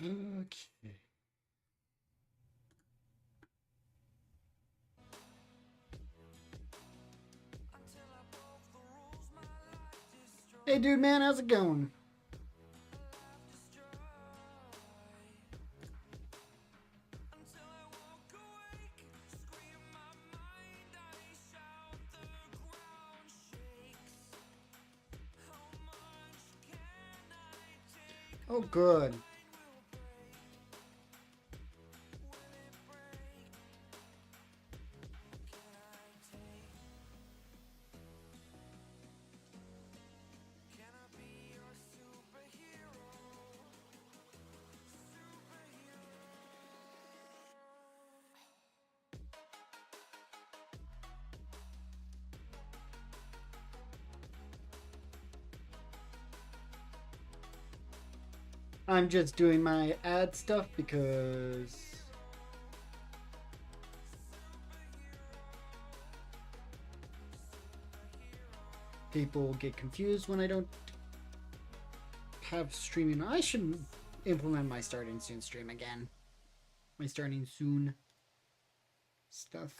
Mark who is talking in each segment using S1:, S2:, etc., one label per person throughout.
S1: Okay. Hey, dude, man, how's it going? Oh, good. I'm just doing my ad stuff because people get confused when I don't have streaming. I should implement my starting soon stream again. My starting soon stuff.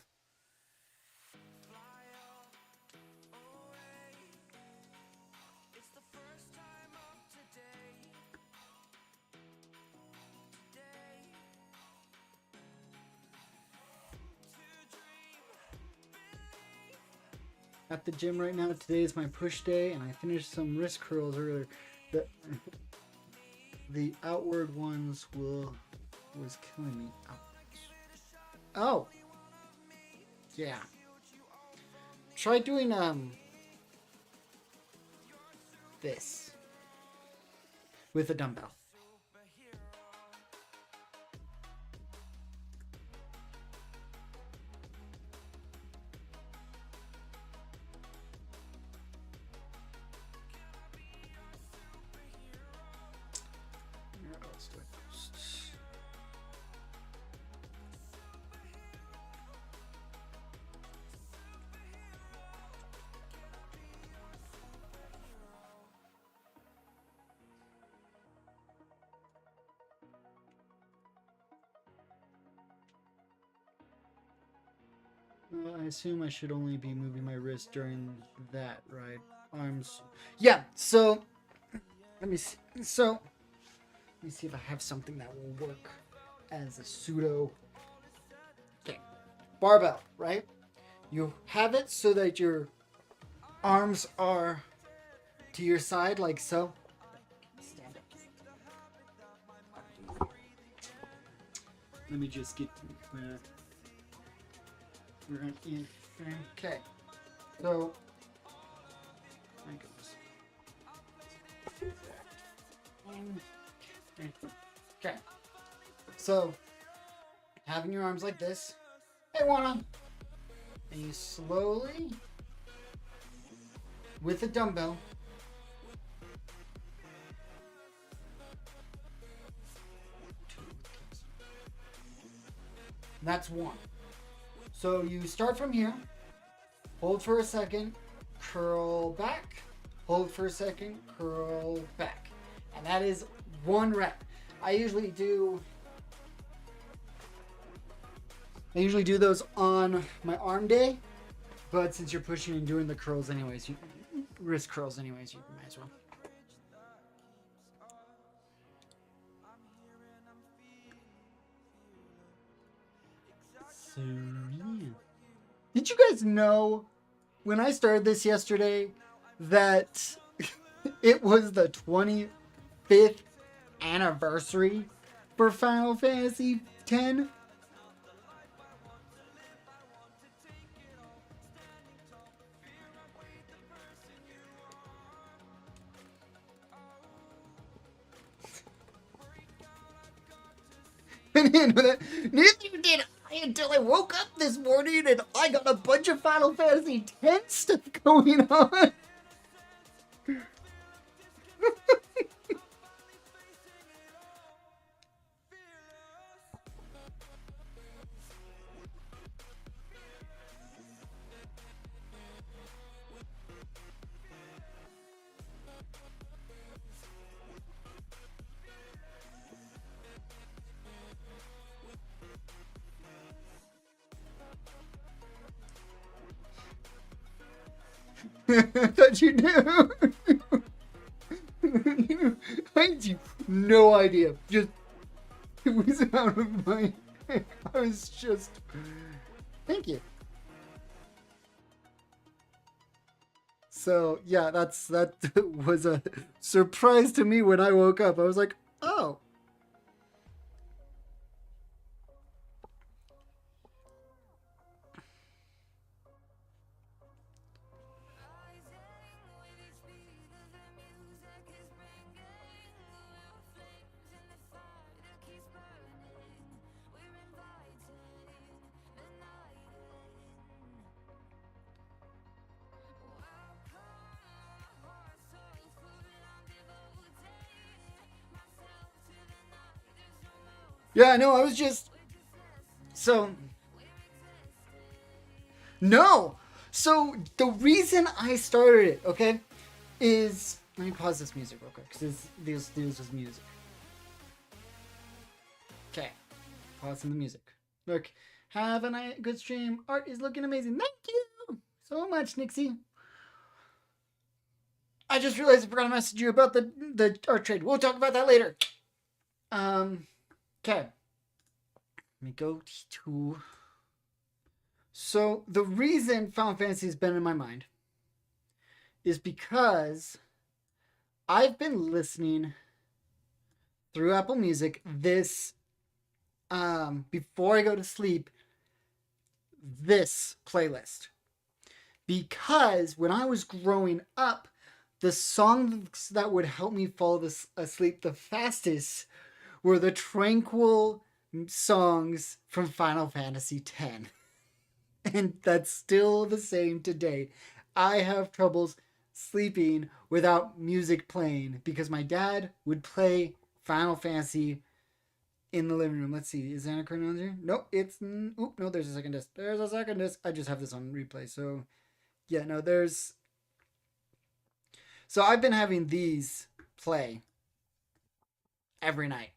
S1: At the gym right now. Today is my push day, and I finished some wrist curls earlier. The outward ones was killing me. Oh, yeah. Try doing this with a dumbbell. I assume I should only be moving my wrist during that, right? Arms. Yeah. So let me see. So let me see if I have something that will work as a pseudo. Okay. Barbell, right? You have it so that your arms are to your side, like so. Stand up. Let me just get to we're in. Okay. So. My goodness. Okay. So, having your arms like this. Hey, Juana. And you slowly, with a dumbbell, that's one. So you start from here, hold for a second, curl back, hold for a second, curl back. And that is one rep. I usually do those on my arm day, but since you're pushing and doing the curls anyways, wrist curls anyways, you might as well. So, yeah. Did you guys know when I started this yesterday that it was the 25th anniversary for Final Fantasy X? Neither did I until I woke up this morning and I got a bunch of Final Fantasy X stuff going on. I thought you knew. I had no idea. Just it was out of my. I was just. Thank you. So yeah, that was a surprise to me when I woke up. I was like, oh. Yeah, no, I was just so no. So the reason I started it, okay, is let me pause this music real quick because this deals with music. Okay, pausing the music. Look, have a good stream. Art is looking amazing. Thank you so much, Nixie. I just realized I forgot to message you about the art trade. We'll talk about that later. Okay. Let me go to. So the reason Final Fantasy has been in my mind is because I've been listening through Apple Music this before I go to sleep, this playlist. Because when I was growing up, the songs that would help me fall asleep the fastest were the tranquil songs from Final Fantasy X. And that's still the same today. I have troubles sleeping without music playing because my dad would play Final Fantasy in the living room. Let's see. Is Anacron on there? Nope. It's... Oop, no, there's a second disc. There's a second disc. I just have this on replay. So, yeah, no, there's... So I've been having these play every night.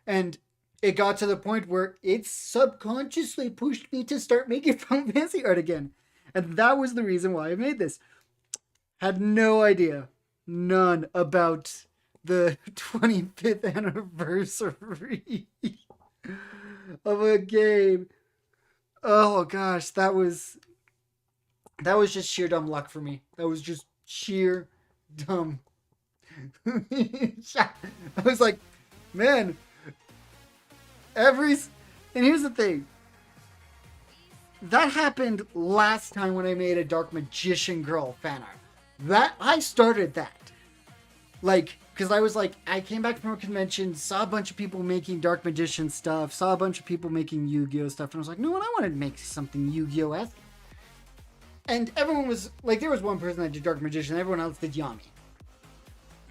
S1: And it got to the point where it subconsciously pushed me to start making Final Fantasy art again. And that was the reason why I made this. Had no idea. None about the 25th anniversary of a game. Oh gosh, that was just sheer dumb luck for me. That was just sheer dumb. I was like, man, and here's the thing. That happened last time when I made a Dark Magician Girl fan art. I started that. Like, because I was like, I came back from a convention, saw a bunch of people making Dark Magician stuff, saw a bunch of people making Yu-Gi-Oh stuff, and I was like, no, I want to make something Yu-Gi-Oh-esque. And everyone was, like, there was one person that did Dark Magician, everyone else did Yami.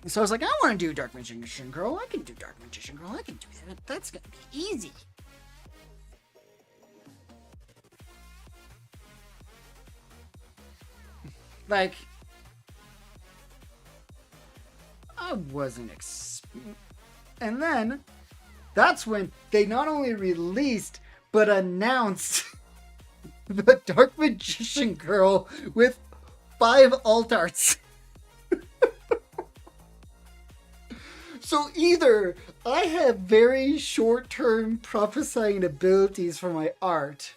S1: So I was like, I want to do Dark Magician Girl, I can do Dark Magician Girl, I can do that, that's going to be easy. Like, I wasn't and then that's when they not only released but announced the Dark Magician Girl with 5 alt arts. So either I have very short-term prophesying abilities for my art,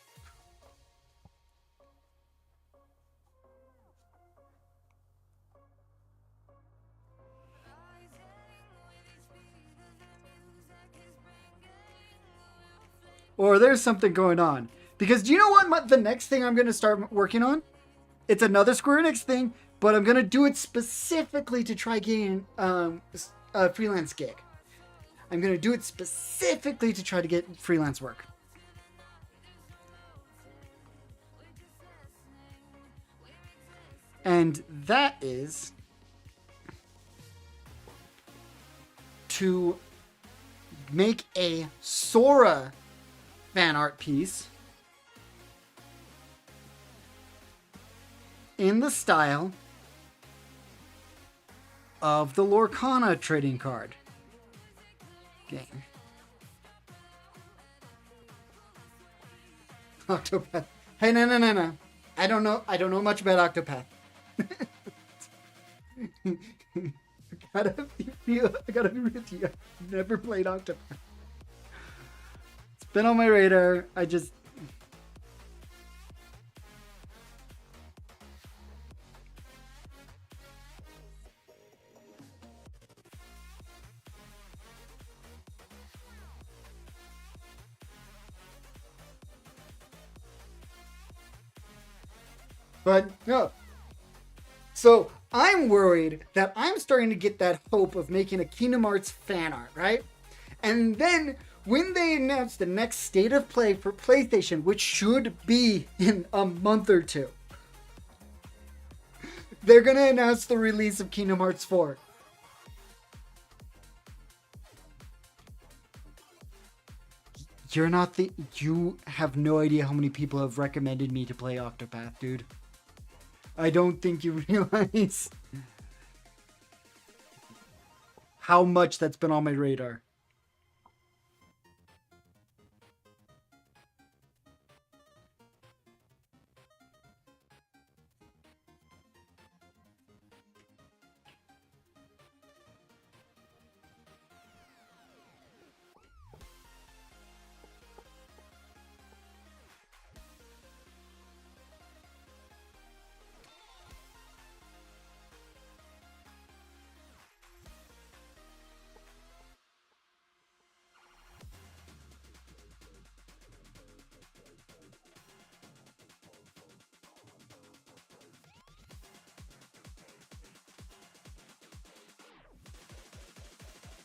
S1: or there's something going on. Because do you know what the next thing I'm going to start working on? It's another Square Enix thing, but I'm going to do it specifically to try getting a freelance gig. I'm going to do it specifically to try to get freelance work. And that is to make a Sora fan art piece in the style of the Lorcana trading card game. Octopath. Hey, no. I don't know much about Octopath. I gotta be with you. I've never played Octopath. It's been on my radar. I just. But no. So I'm worried that I'm starting to get that hope of making a Kingdom Hearts fan art, right? And then when they announce the next state of play for PlayStation, which should be in a month or two, they're going to announce the release of Kingdom Hearts 4. You have no idea how many people have recommended me to play Octopath, dude. I don't think you realize how much that's been on my radar.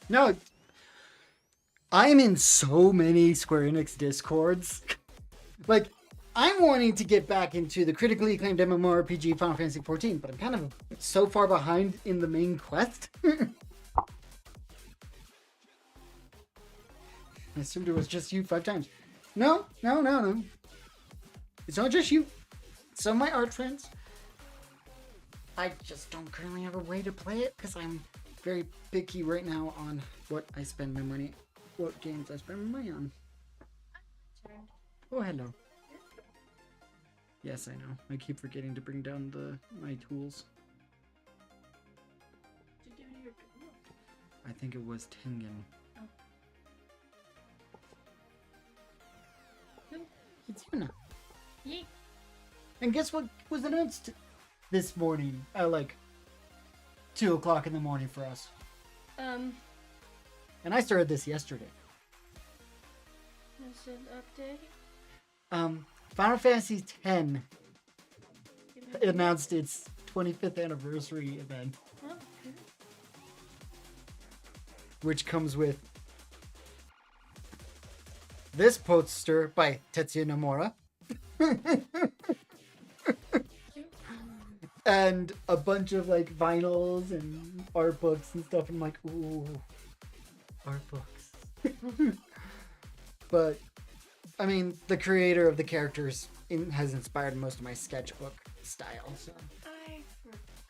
S1: No, I'm in so many Square Enix Discords. Like, I'm wanting to get back into the critically acclaimed MMORPG Final Fantasy XIV, but I'm kind of so far behind in the main quest. I assumed it was just you 5 times. No. It's not just you. Some of my art friends. I just don't currently have a way to play it because I'm very picky right now on what games I spend my money on. Oh, hello. Yes, I know. I keep forgetting to bring down my tools. I think it was Tengen. Oh. It's Yuna. Yeet. And guess what was announced this morning at like 2 o'clock in the morning for us? And I started this yesterday.
S2: Is it update?
S1: Final Fantasy X announced its 25th anniversary event.
S2: Oh, okay.
S1: Which comes with this poster by Tetsuya Nomura. And a bunch of like vinyls and art books and stuff. And I'm like, ooh, art books. But I mean, the creator of the characters has inspired most of my sketchbook style. So
S2: I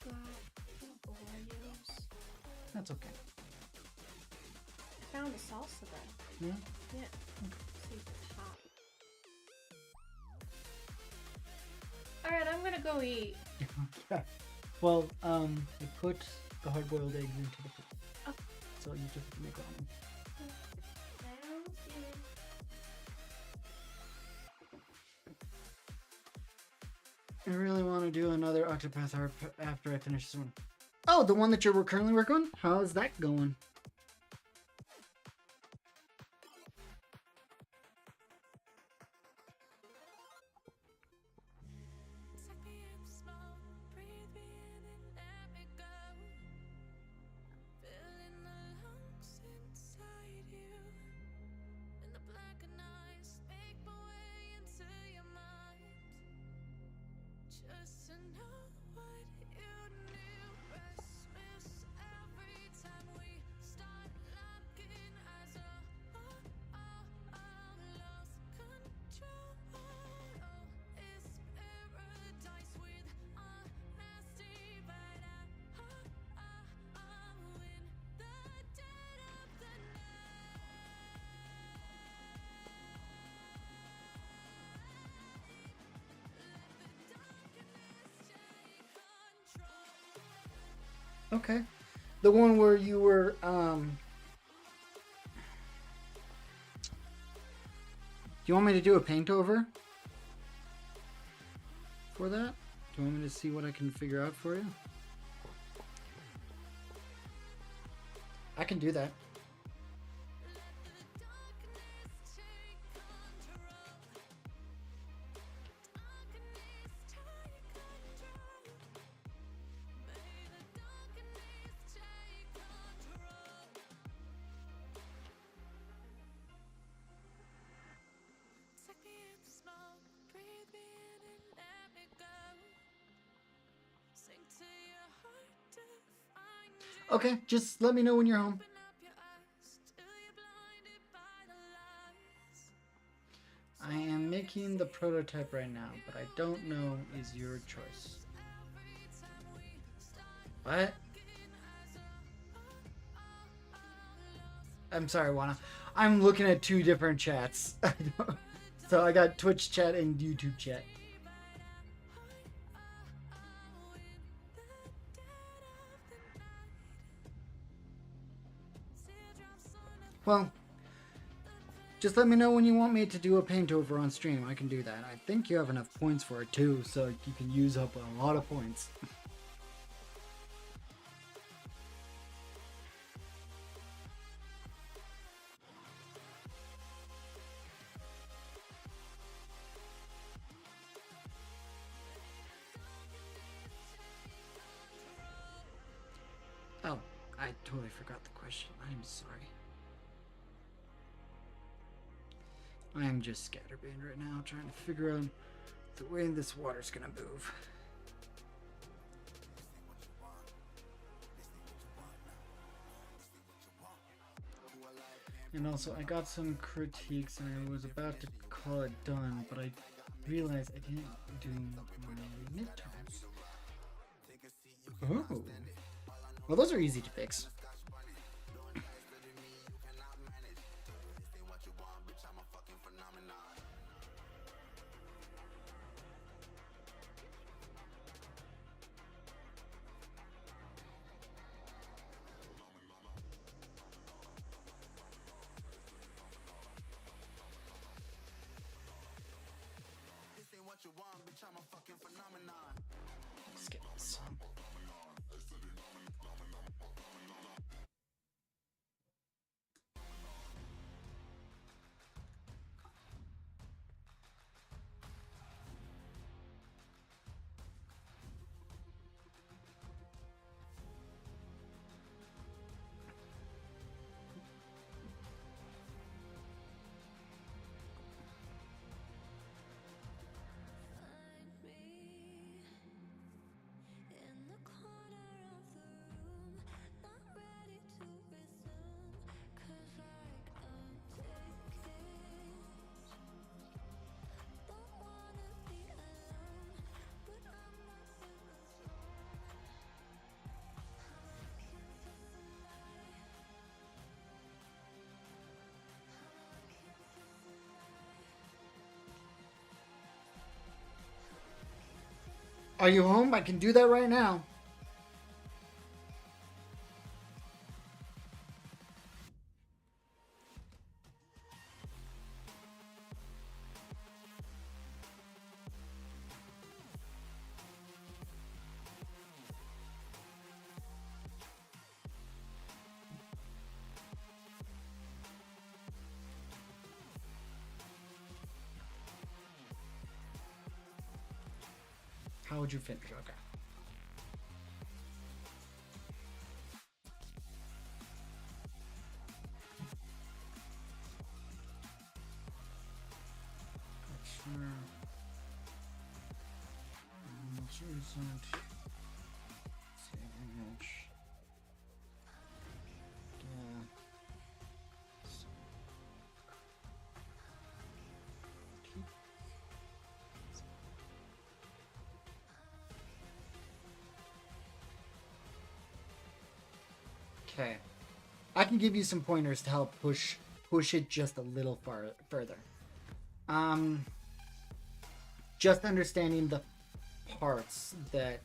S2: forgot the Oreos.
S1: that's okay.
S2: I found a salsa though.
S1: Yeah.
S2: Yeah. See the top. Alright, I'm gonna go eat.
S1: Okay. Well, I put the hard-boiled eggs into the food.
S2: Oh.
S1: So you just have to make ramen.
S2: Sounds good.
S1: I really want to do another Octopath art after I finish this one. Oh, the one that you're currently working on? How's that going? Okay. The one where you were, do you want me to do a paint over for that? Do you want me to see what I can figure out for you? I can do that. Okay, just let me know when you're home. I am making the prototype right now, but I don't know is your choice. What? I'm sorry, Wana. I'm looking at two different chats. So I got Twitch chat and YouTube chat. Well, just let me know when you want me to do a paint over on stream. I can do that. I think you have enough points for it too, so you can use up a lot of points. Oh, I totally forgot the question. I'm sorry. I am just scatterbrained right now, trying to figure out the way this water's gonna move. And also, I got some critiques and I was about to call it done, but I realized I didn't do my midterms. Oh. Well, those are easy to fix. Let's get some. Are you home? I can do that right now. How would you finish? Okay. Sure. Most recent. Save image. Okay. I can give you some pointers to help push it just a little further. Just understanding the parts that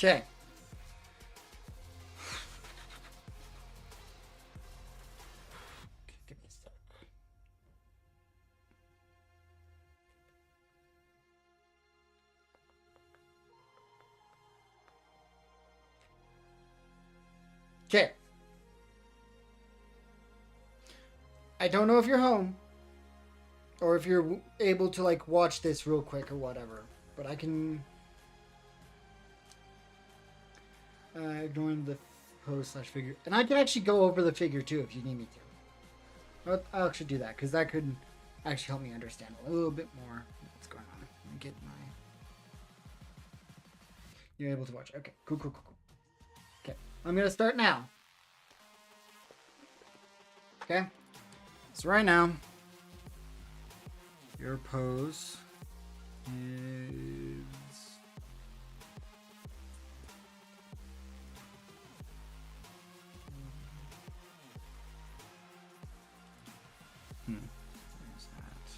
S1: Okay. Give me a sec. Okay. I don't know if you're home or if you're able to like watch this real quick or whatever, but I can ignoring the pose / figure, and I can actually go over the figure too if you need me to. I'll actually do that because that could actually help me understand a little bit more what's going on. Let me get my. You're able to watch. Okay, cool. Okay, I'm gonna start now. Okay, so right now, your pose is. Where's that?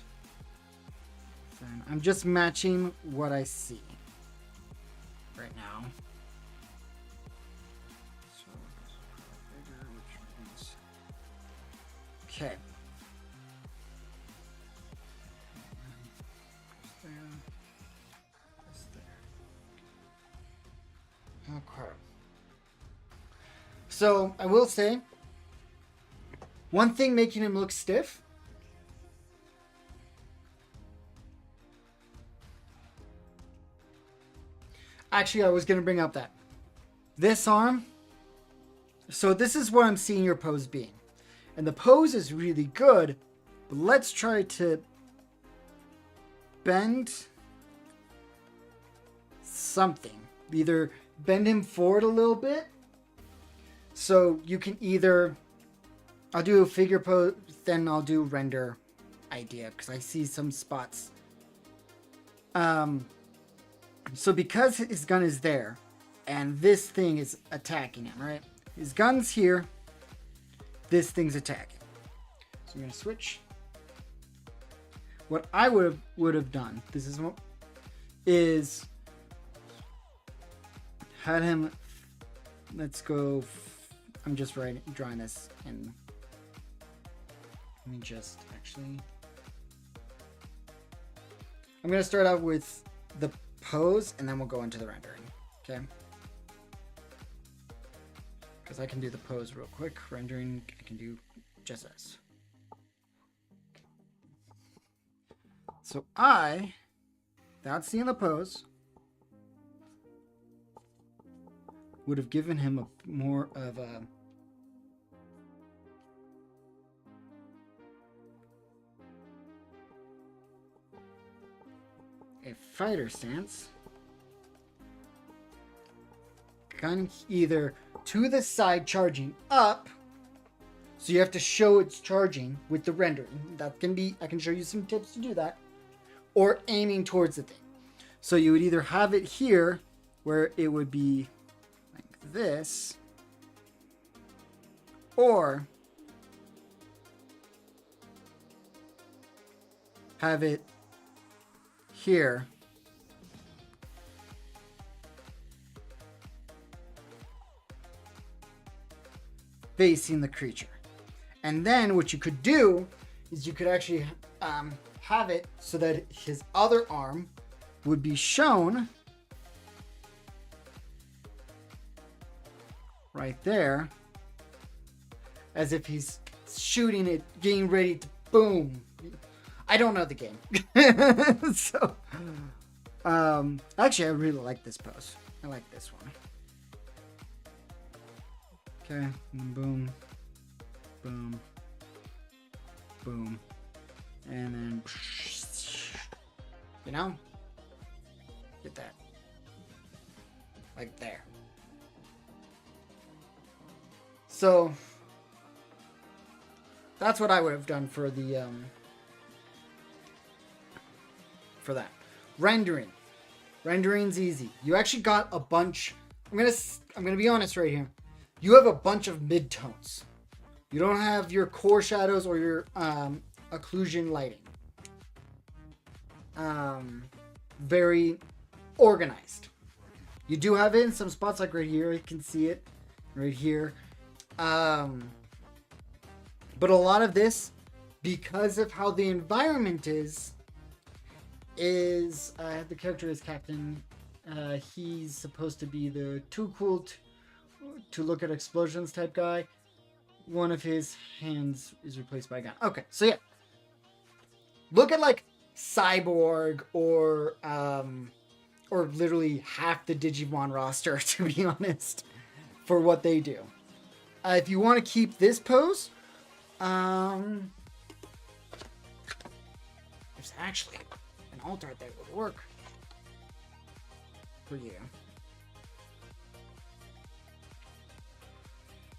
S1: Then I'm just matching what I see right now. So bigger, which means okay. Okay. So I will say one thing making him look stiff. Actually, I was going to bring up that. This arm. So this is what I'm seeing your pose being. And the pose is really good. But let's try to bend something. Either bend him forward a little bit. So you can either... I'll do a figure pose, then I'll do render idea. Because I see some spots. So because his gun is there, and this thing is attacking him, right? His gun's here, this thing's attacking. So I'm gonna switch. What I would have done, this is what is had him. Let's go. I'm just drawing this, and let me just actually. I'm gonna start out with the pose, and then we'll go into the rendering. Okay. Because I can do the pose real quick. Rendering, I can do just this. So I, without seeing the pose, would have given him a more of a fighter stance. Gun either to the side charging up, so you have to show it's charging with the rendering. That can be, I can show you some tips to do that, or aiming towards the thing. So you would either have it here where it would be like this, or have it here facing the creature. And then what you could do is you could actually have it so that his other arm would be shown right there, as if he's shooting it, getting ready to boom. I don't know the game. So actually I really like this pose. I like this one. Okay, and boom, boom, boom, and then, you know, get that, like there. So that's what I would have done for the for that. Rendering's easy. You actually got a bunch. I'm gonna be honest right here. You have a bunch of midtones. You don't have your core shadows or your occlusion lighting. Very organized. You do have it in some spots, like right here. You can see it right here. But a lot of this, because of how the environment is the character is Captain. He's supposed to be the too cool to look at explosions type guy. One of his hands is replaced by a gun. Okay, so yeah. Look at like Cyborg or literally half the Digimon roster, to be honest, for what they do. If you want to keep this pose, there's actually an alt art that would work for you.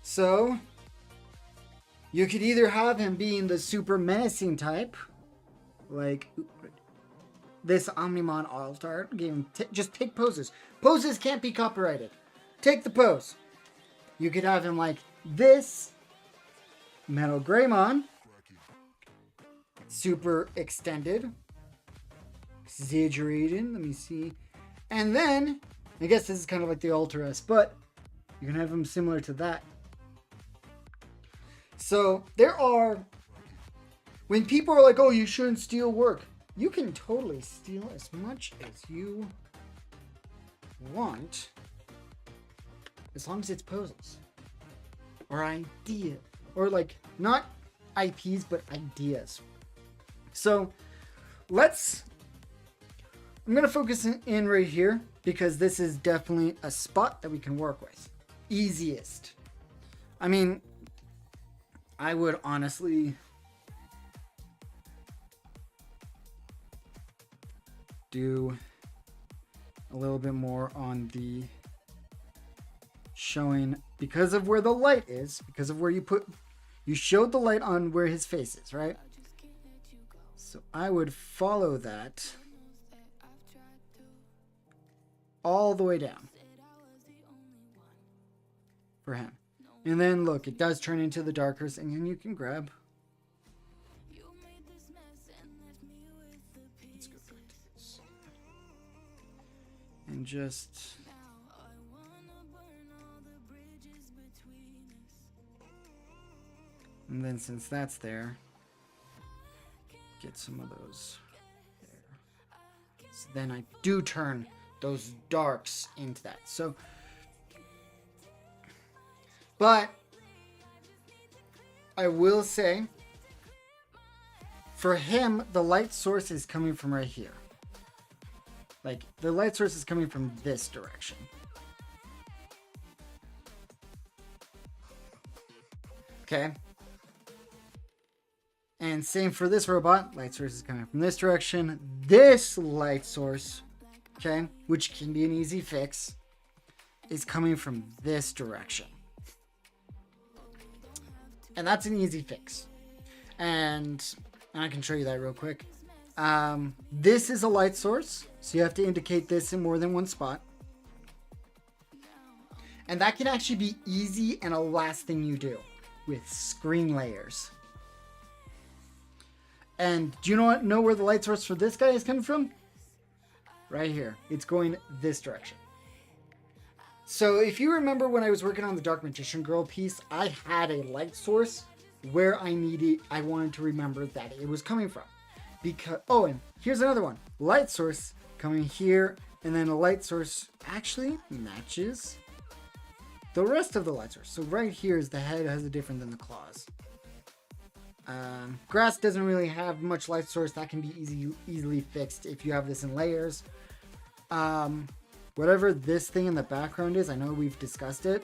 S1: So, you could either have him being the super menacing type, like this Omnimon alt art game. Just take poses. Poses can't be copyrighted. Take the pose. You could have him like this Metal Greymon, super extended, exaggerated. Let me see. And then, I guess this is kind of like the Alterus, but you can have him similar to that. So, there are... When people are like, oh, you shouldn't steal work, you can totally steal as much as you want, as long as it's poses. Or idea. Or like, not IPs, but ideas. So, I'm going to focus in right here, because this is definitely a spot that we can work with. Easiest. I mean, I would honestly do a little bit more on the showing, because of where the light is, because of where you showed the light on where his face is, right? So I would follow that all the way down for him. And then look, it does turn into the darkers, and then you can grab. Let's go back to this. And just and then since that's there, get some of those there. So then I do turn those darks into that. So, but I will say, for him, the light source is coming from right here. Like, the light source is coming from this direction. Okay. And same for this robot. Light source is coming from this direction. This light source, okay, which can be an easy fix, is coming from this direction. And that's an easy fix. And I can show you that real quick. This is a light source, so you have to indicate this in more than one spot. And that can actually be easy and a last thing you do with screen layers. And do you know where the light source for this guy is coming from? Right here. It's going this direction. So if you remember when I was working on the Dark Magician Girl piece, I had a light source where I wanted to remember that it was coming from. Because, oh, and here's another one. Light source coming here, and then a light source actually matches the rest of the light source. So right here is the head has a different than the claws. Grass doesn't really have much light source. That can be easily fixed if you have this in layers. Whatever this thing in the background is, I know we've discussed it.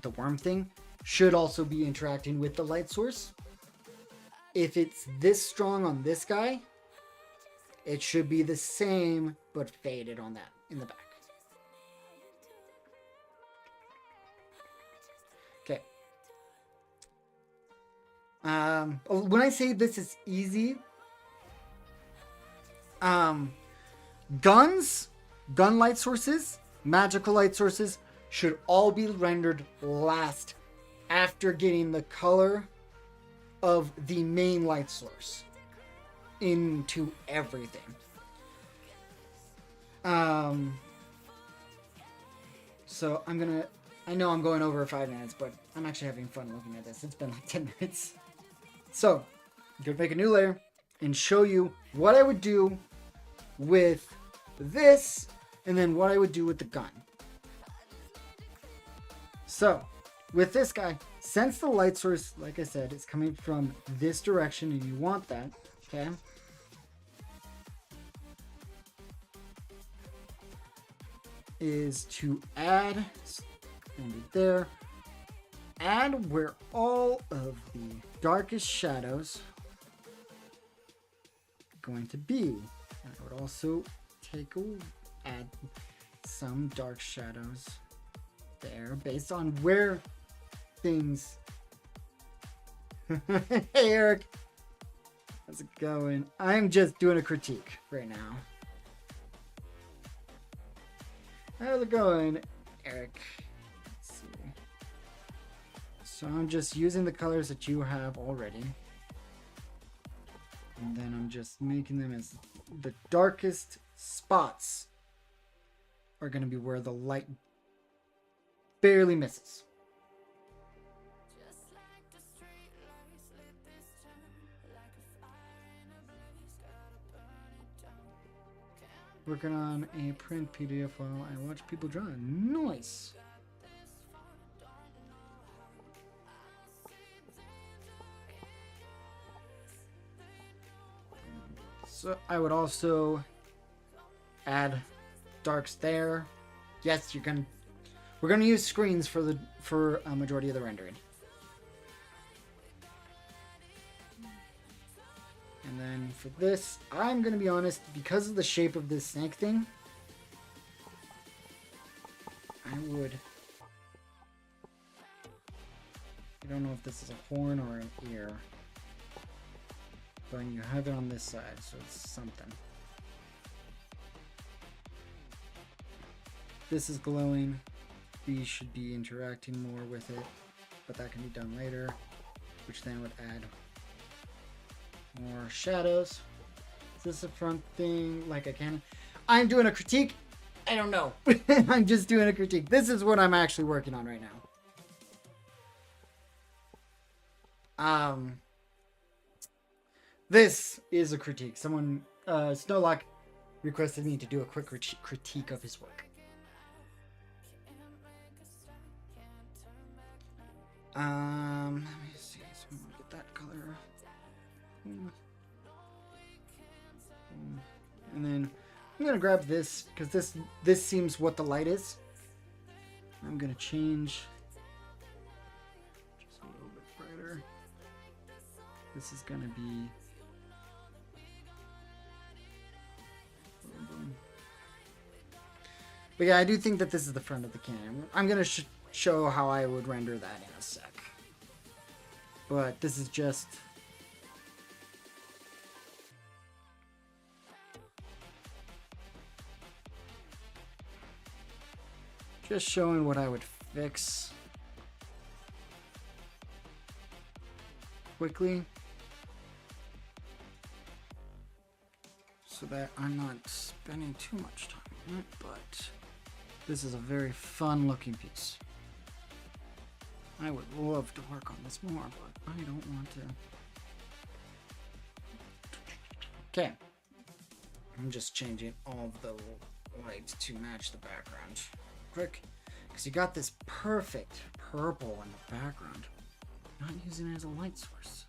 S1: The worm thing should also be interacting with the light source. If it's this strong on this guy, it should be the same but faded on that in the back. Okay. When I say this is easy, guns, gun light sources, magical light sources should all be rendered last after getting the color of the main light source into everything. So I'm gonna, I know I'm going over 5 minutes, but I'm actually having fun looking at this. It's been like 10 minutes. So I'm gonna make a new layer and show you what I would do with this and then what I would do with the gun. So with this guy, since the light source, like I said, is coming from this direction and you want that, okay? Is to add, and there, add where all of the darkest shadows are going to be. And I would also add some dark shadows there based on where things. Hey Eric, how's it going? I'm just doing a critique right now. How's it going, Eric? Let's see. So I'm just using the colors that you have already. And then I'm just making them as the darkest spots are going to be where the light barely misses. Working on a print PDF while I watch people draw. Nice. So I would also add darks there. Yes, we're gonna use screens for a majority of the rendering. And then for this, I'm going to be honest, because of the shape of this snake thing, I don't know if this is a horn or an ear, but you have it on this side, so it's something. This is glowing. These should be interacting more with it, but that can be done later, which then would add more shadows. Is this a front thing? Like I can? I'm doing a critique. I don't know. I'm just doing a critique. This is what I'm actually working on right now. This is a critique. Someone, Snowlock, requested me to do a quick critique of his work. Let me see. So I'm gonna get that color. And then I'm gonna grab this because this seems what the light is. I'm gonna change just a little bit brighter. This is gonna be but yeah, I do think that this is the front of the can. I'm gonna show how I would render that in a sec. But this is just showing what I would fix quickly so that I'm not spending too much time on it, but this is a very fun looking piece. I would love to work on this more, but I don't want to. Okay. I'm just changing all of the lights to match the background. Quick, because you got this perfect purple in the background. Not using it as a light source.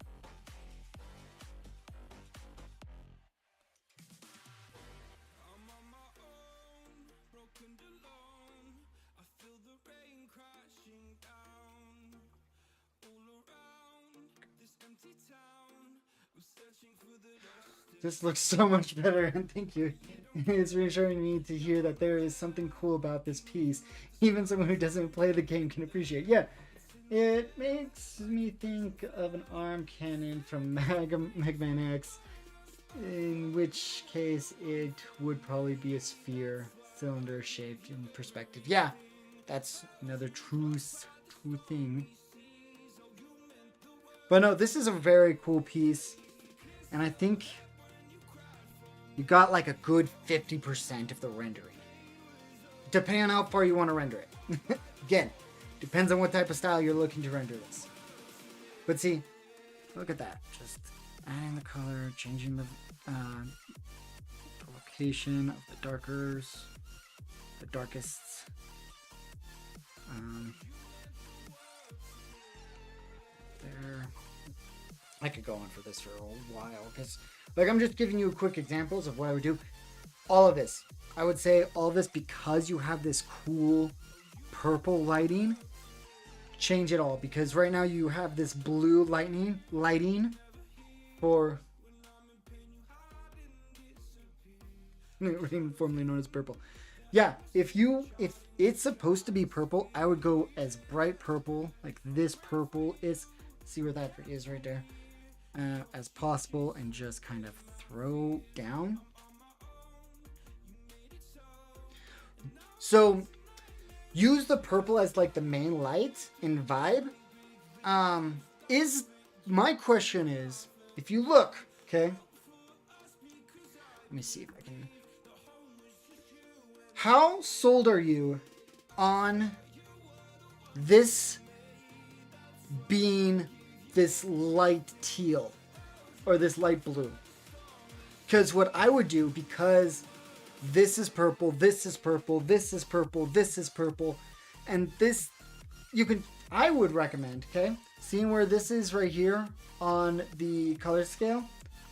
S1: This looks so much better, and thank you. It's reassuring me to hear that there is something cool about this piece. Even someone who doesn't play the game can appreciate. Yeah, it makes me think of an arm cannon from Mega Man X, in which case it would probably be a sphere, cylinder shaped in perspective. Yeah, that's another true thing. But no, this is a very cool piece, and I think you got like a good 50% of the rendering depending on how far you want to render it. Again, depends on what type of style you're looking to render this. But see, look at that. Just adding the color, changing the location of the darkers, the darkests. There. I could go on for this for a while because, like, I'm just giving you quick examples of what I would do. All of this, I would say all of this, because you have this cool purple lighting, change it all, because right now you have this blue lighting for formerly known as purple. Yeah, if it's supposed to be purple, I would go as bright purple, like this purple is. See where that is right there, as possible, and just kind of throw down. So use the purple as like the main light and vibe. My question is, if you look, okay, let me see if I can. How sold are you on this being this light teal or this light blue? Because what I would do, because this is purple, this is purple, this is purple, this is purple, and this, I would recommend, okay, seeing where this is right here on the color scale,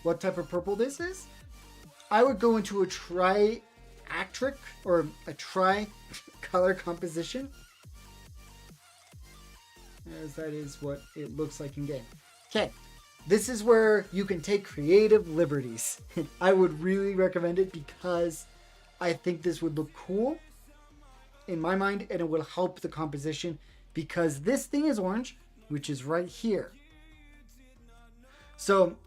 S1: what type of purple this is, I would go into a tri-color composition, as that is what it looks like in game. Okay, this is where you can take creative liberties. I would really recommend it because I think this would look cool in my mind, and it will help the composition, because this thing is orange, which is right here. So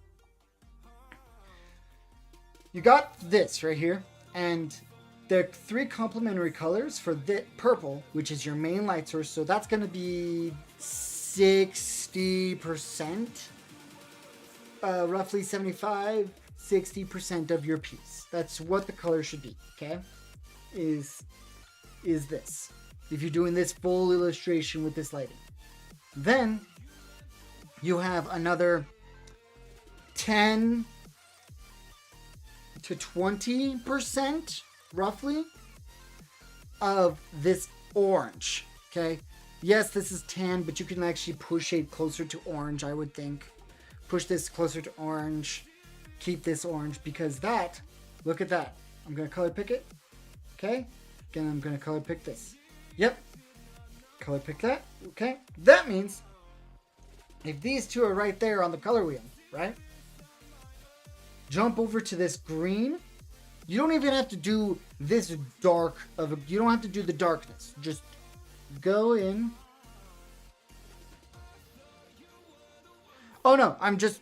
S1: you got this right here, and the 3 complementary colors for the purple, which is your main light source. So that's going to be 60%, roughly 75-60% of your piece. That's what the color should be, okay? Is this. If you're doing this full illustration with this lighting. Then you have another 10 to 20% roughly of this orange, okay? Yes, this is tan, but you can actually push it closer to orange, I would think. Push this closer to orange. Keep this orange, because that, look at that. I'm going to color pick it, okay? Again, I'm going to color pick this. Yep. Color pick that, okay? That means if these two are right there on the color wheel, right? Jump over to this green. You don't even have to do this dark you don't have to do the darkness. Just go in. Oh no, I'm just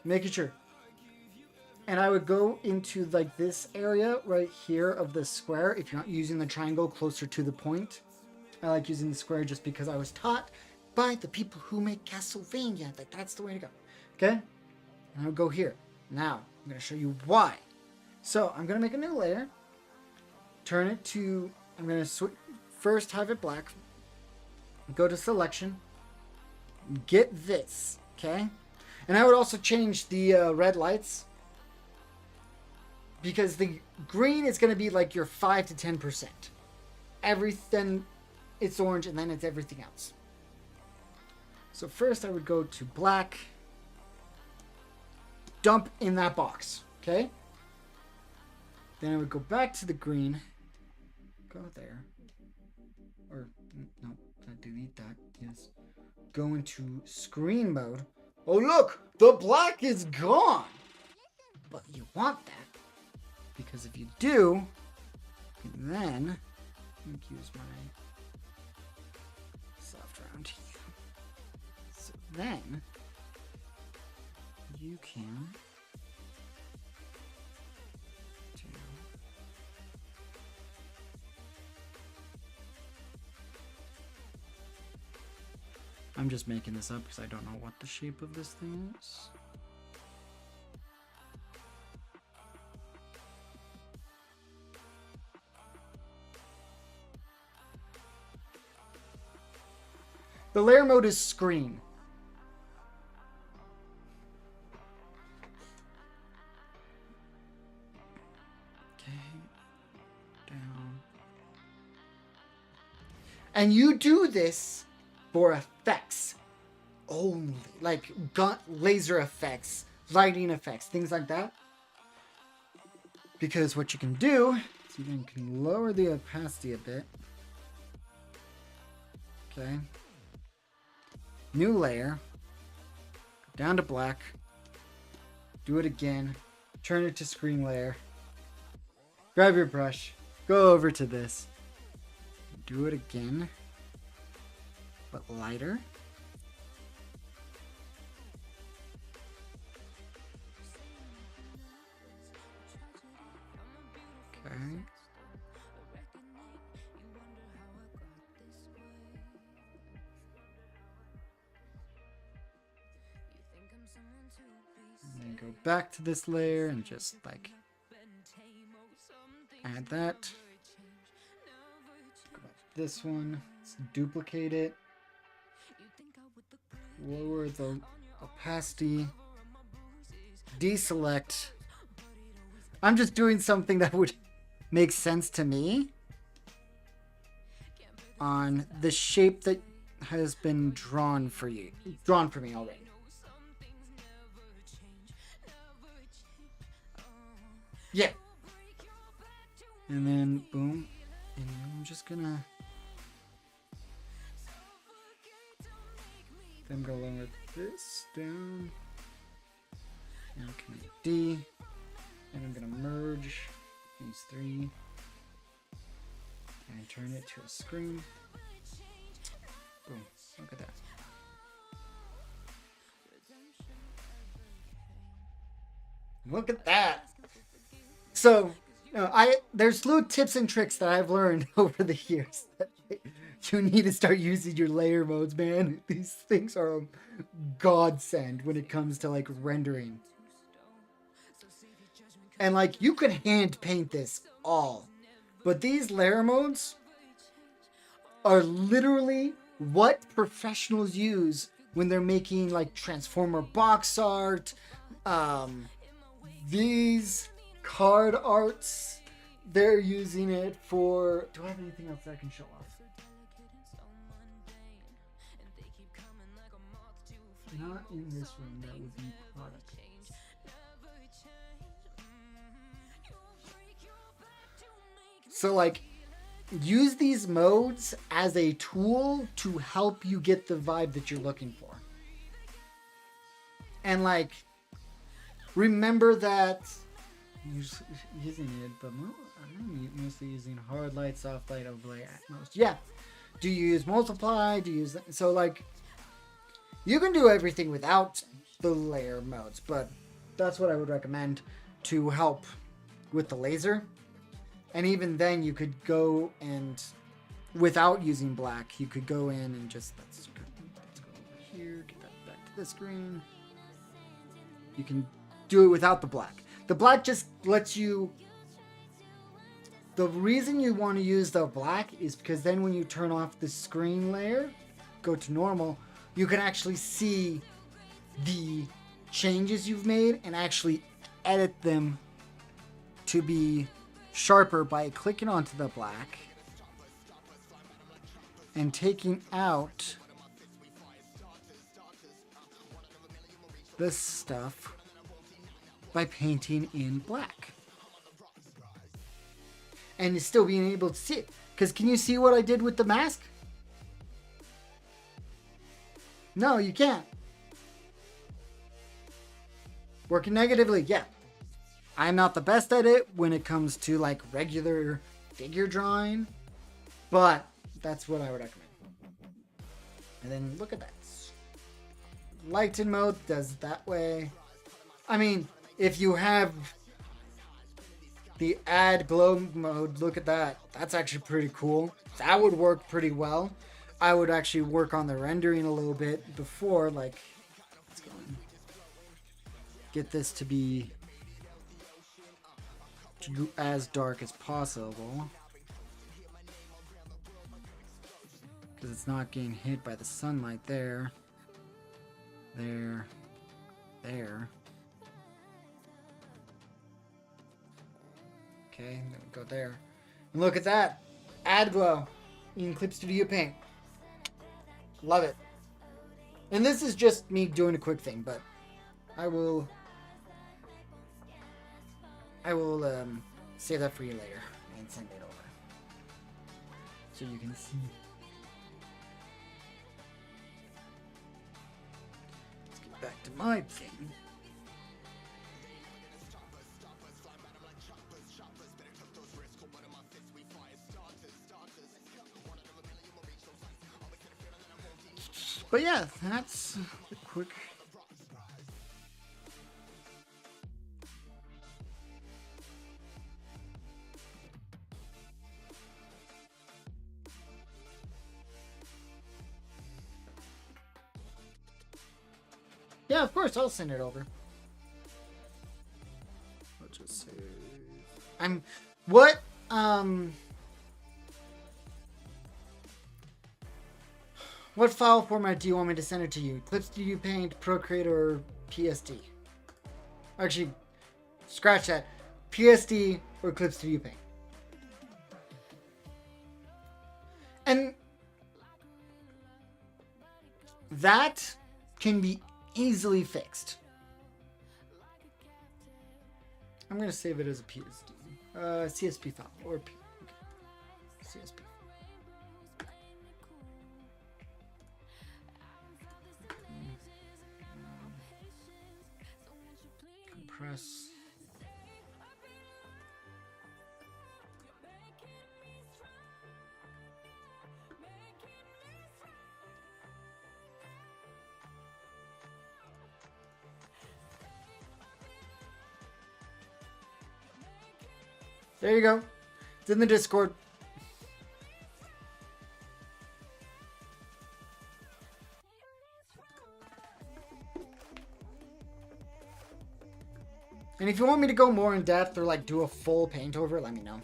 S1: making sure. And I would go into like this area right here of the square. If you're not using the triangle, closer to the point. I like using the square just because I was taught by the people who make Castlevania that that's the way to go. Okay? And I would go here. Now, I'm going to show you why. So, I'm going to make a new layer. Turn it to, I'm going to first have it black. Go to selection. Get this. Okay? And I would also change the red lights, because the green is going to be like your 5 to 10%. Everything, it's orange, and then it's everything else. So first I would go to black. Dump in that box. Okay? Then I would go back to the green. Go there. Or, no, delete that. Yes. Go into screen mode. Oh look! The black is gone! But you want that. Because if you do, then use my soft round here. So then you can do I'm just making this up because I don't know what the shape of this thing is. The layer mode is screen. Okay. Down. And you do this for effects only. Like laser effects, lighting effects, things like that. Because what you can do is you can lower the opacity a bit. Okay. New layer. Down to black. Do it again. Turn it to screen layer. Grab your brush. Go over to this. Do it again. But lighter. Okay. And then go back to this layer and just like add that. Go back to this one. Let's duplicate it. Lower the opacity. Deselect. I'm just doing something that would make sense to me on the shape that has been drawn for me already. Yeah. And then boom. And I'm just gonna then go along with this down. And Command D. And I'm gonna merge these three and turn it to a screen. Boom. Look at that. Look at that. So, there's little tips and tricks that I've learned over the years that you need to start using your layer modes, man. These things are a godsend when it comes to like rendering. And like you can hand paint this all, but these layer modes are literally what professionals use when they're making like Transformer box art, these card arts. They're using it for. Do I have anything else that I can show off? Not in this room. That would be product. So like, use these modes as a tool to help you get the vibe that you're looking for. And like, remember that using it, but I'm mostly using hard light, soft light, overlay at most. Yeah. Do you use multiply? Do you use that? So like, you can do everything without the layer modes, but that's what I would recommend to help with the laser. And even then, you could go and, without using black, you could go in and just, let's go over here, get that back to the screen. You can do it without the black. The black just lets you, the reason you want to use the black is because then when you turn off the screen layer, go to normal, you can actually see the changes you've made and actually edit them to be sharper by clicking onto the black and taking out this stuff by painting in black. And still being able to see it. Because can you see what I did with the mask? No, you can't. Working negatively, yeah. I'm not the best at it when it comes to like regular figure drawing, but that's what I would recommend. And then look at that. Lighten mode does it that way. I mean, if you have the add glow mode, look at that. That's actually pretty cool. That would work pretty well. I would actually work on the rendering a little bit before, like, let's go and get this to be as dark as possible, because it's not getting hit by the sunlight there. There. There. Okay, then we go there. And look at that! Add glow in Clip Studio Paint. Love it. And this is just me doing a quick thing, but I will save that for you later and send it over so you can see. Let's get back to my thing. But yeah, that's a quick. Yeah, of course, I'll send it over. I'll just say what file format do you want me to send it to you? Clip Studio Paint, Procreate, or PSD? Actually, scratch that. PSD or Clip Studio Paint. And that can be easily fixed. I'm going to save it as a PSD. CSP file. Or okay. CSP. Compress. There you go. It's in the Discord. And if you want me to go more in depth or like do a full paint over, let me know.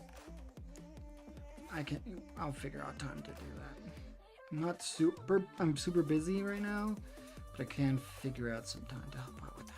S1: I'll figure out time to do that. I'm super busy right now, but I can figure out some time to help out with that.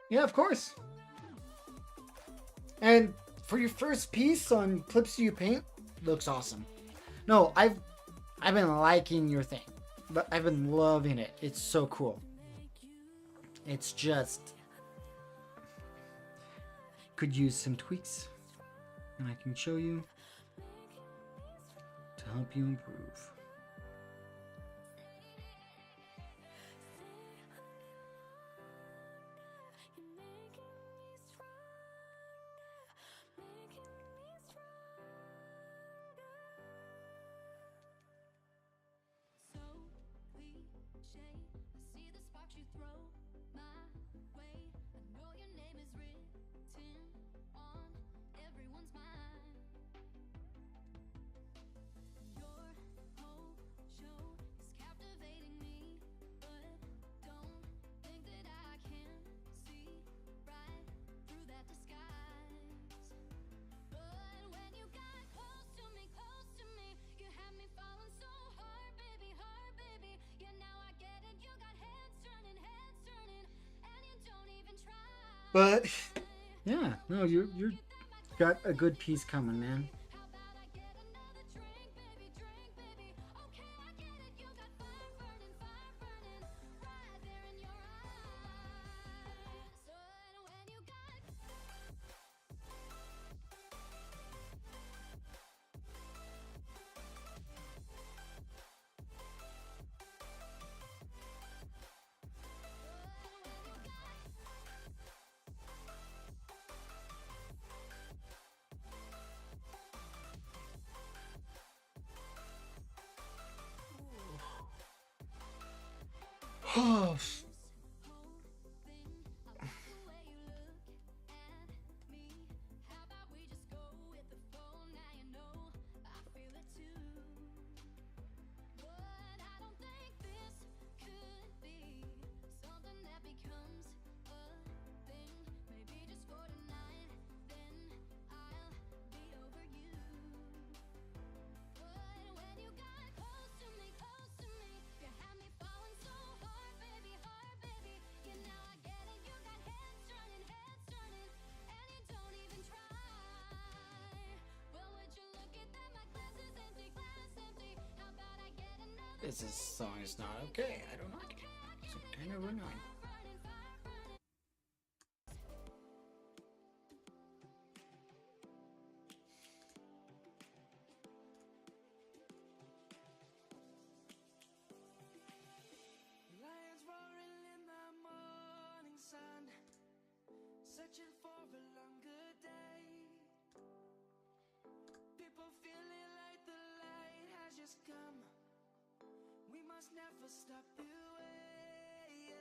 S1: Yeah, of course. And for your first piece on Clip Studio Paint, looks awesome. No, I've been liking your thing, but I've been loving it. It's so cool. It's just could use some tweaks, and I can show you to help you improve.
S3: Yeah, now I get it. You got heads turning,
S1: But yeah, no, you're got a good piece coming, man. Oh, this song is not okay. I don't like it. It's kind of annoying.
S3: Lions roaring in the morning sun, searching for a longer day. People feeling like the light has just come. We must never stop the way.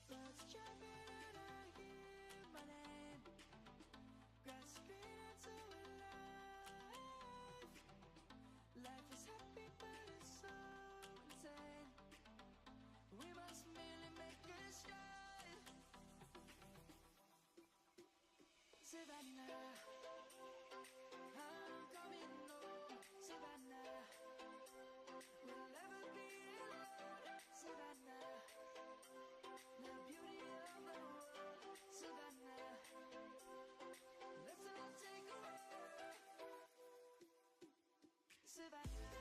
S3: Birds chirping and I hear my name, grasping into a life. Life is happy but it's so insane. We must merely make a start. Savannah, I'm coming home. Savannah, we'll never be alone. Savannah, the beauty of the world. Savannah, let's all take a walk. Savannah.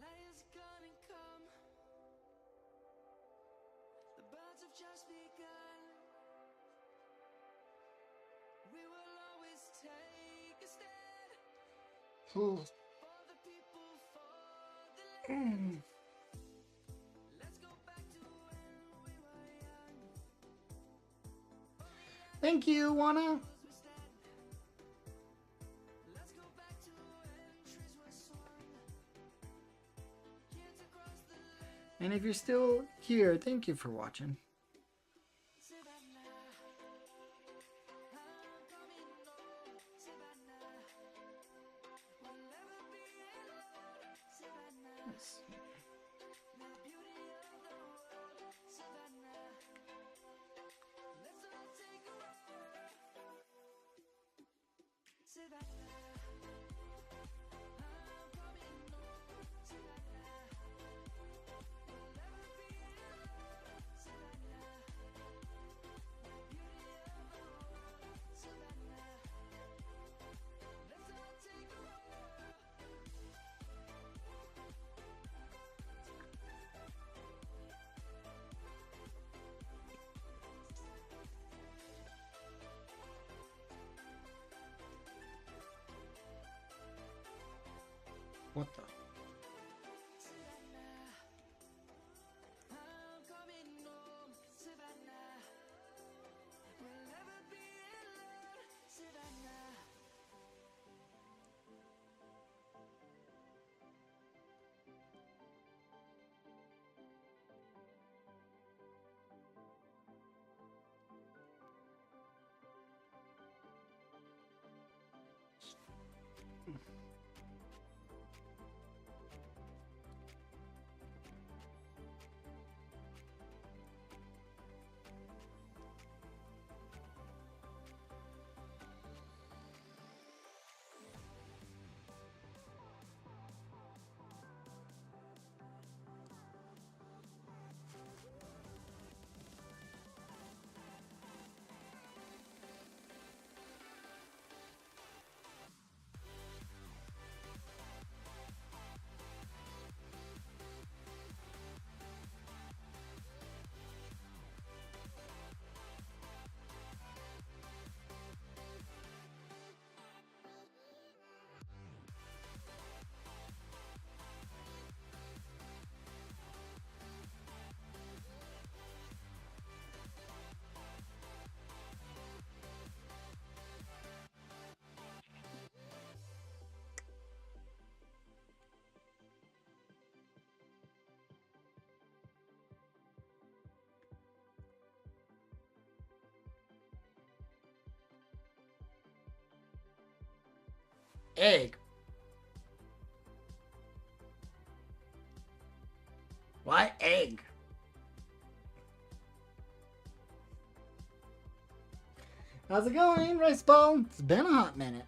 S3: Lions gonna come. The birds have just begun. We will always take a stand
S1: Oh.
S3: for the people, for the land. Let's go back to when we were young.
S1: Thank you, Juana.
S3: We stand. Let's go back to when trees were swung. Kids across the land.
S1: And if you're still here, thank you for watching.
S3: Savannah, I'm coming home. Savannah, we'll never be alone. Savannah, the beauty of the world. Savannah, let's all take a walk. Savannah, I'm coming home. Savannah, we'll never be alone. Savannah, the beauty of the world. Savannah, let's all take a walk.
S1: What the?
S3: Savannah, I'm coming home. Savannah, we'll never be alone. Savannah.
S1: Egg. Why egg? How's it going, Rice Ball? It's been a hot minute.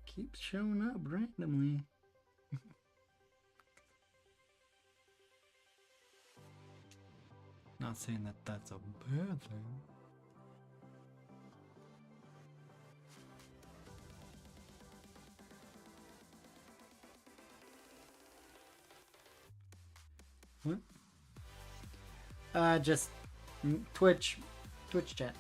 S1: Keeps showing up randomly. Not saying that that's a bad thing. What? Just Twitch chat.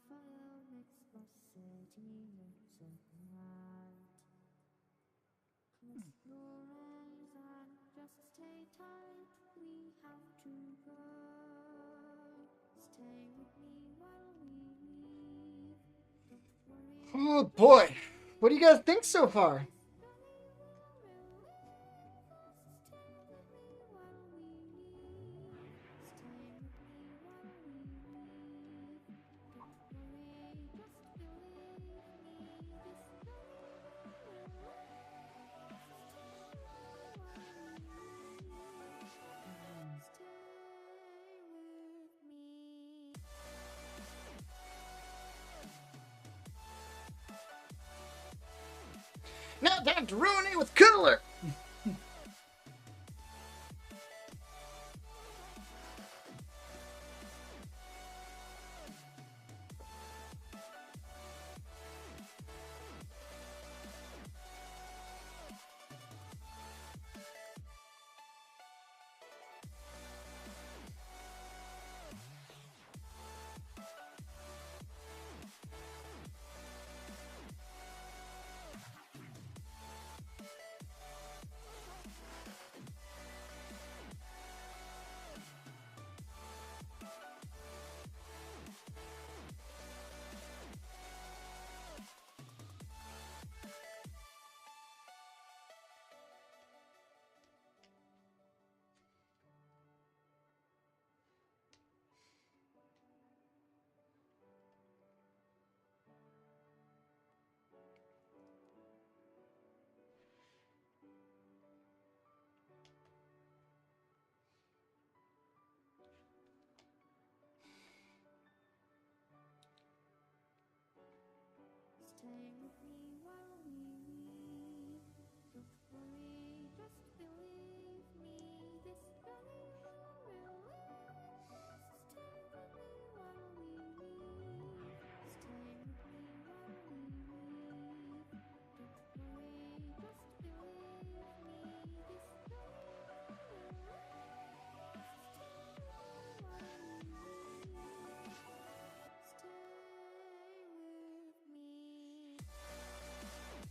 S3: Fire makes the city look so bright. Close your eyes and just stay tight. We have to go. Stay with me while we leave. Don't worry.
S1: Oh boy, what do you guys think so far? Now time to ruin it with Cooler!
S4: Stay with me while we leave. Don't worry, just believe me. This journey will relieve. Stay with me while we leave. Stay with me while we leave. Don't worry, just believe me. This journey will relieve. Stay with me while we leave. Stay with me.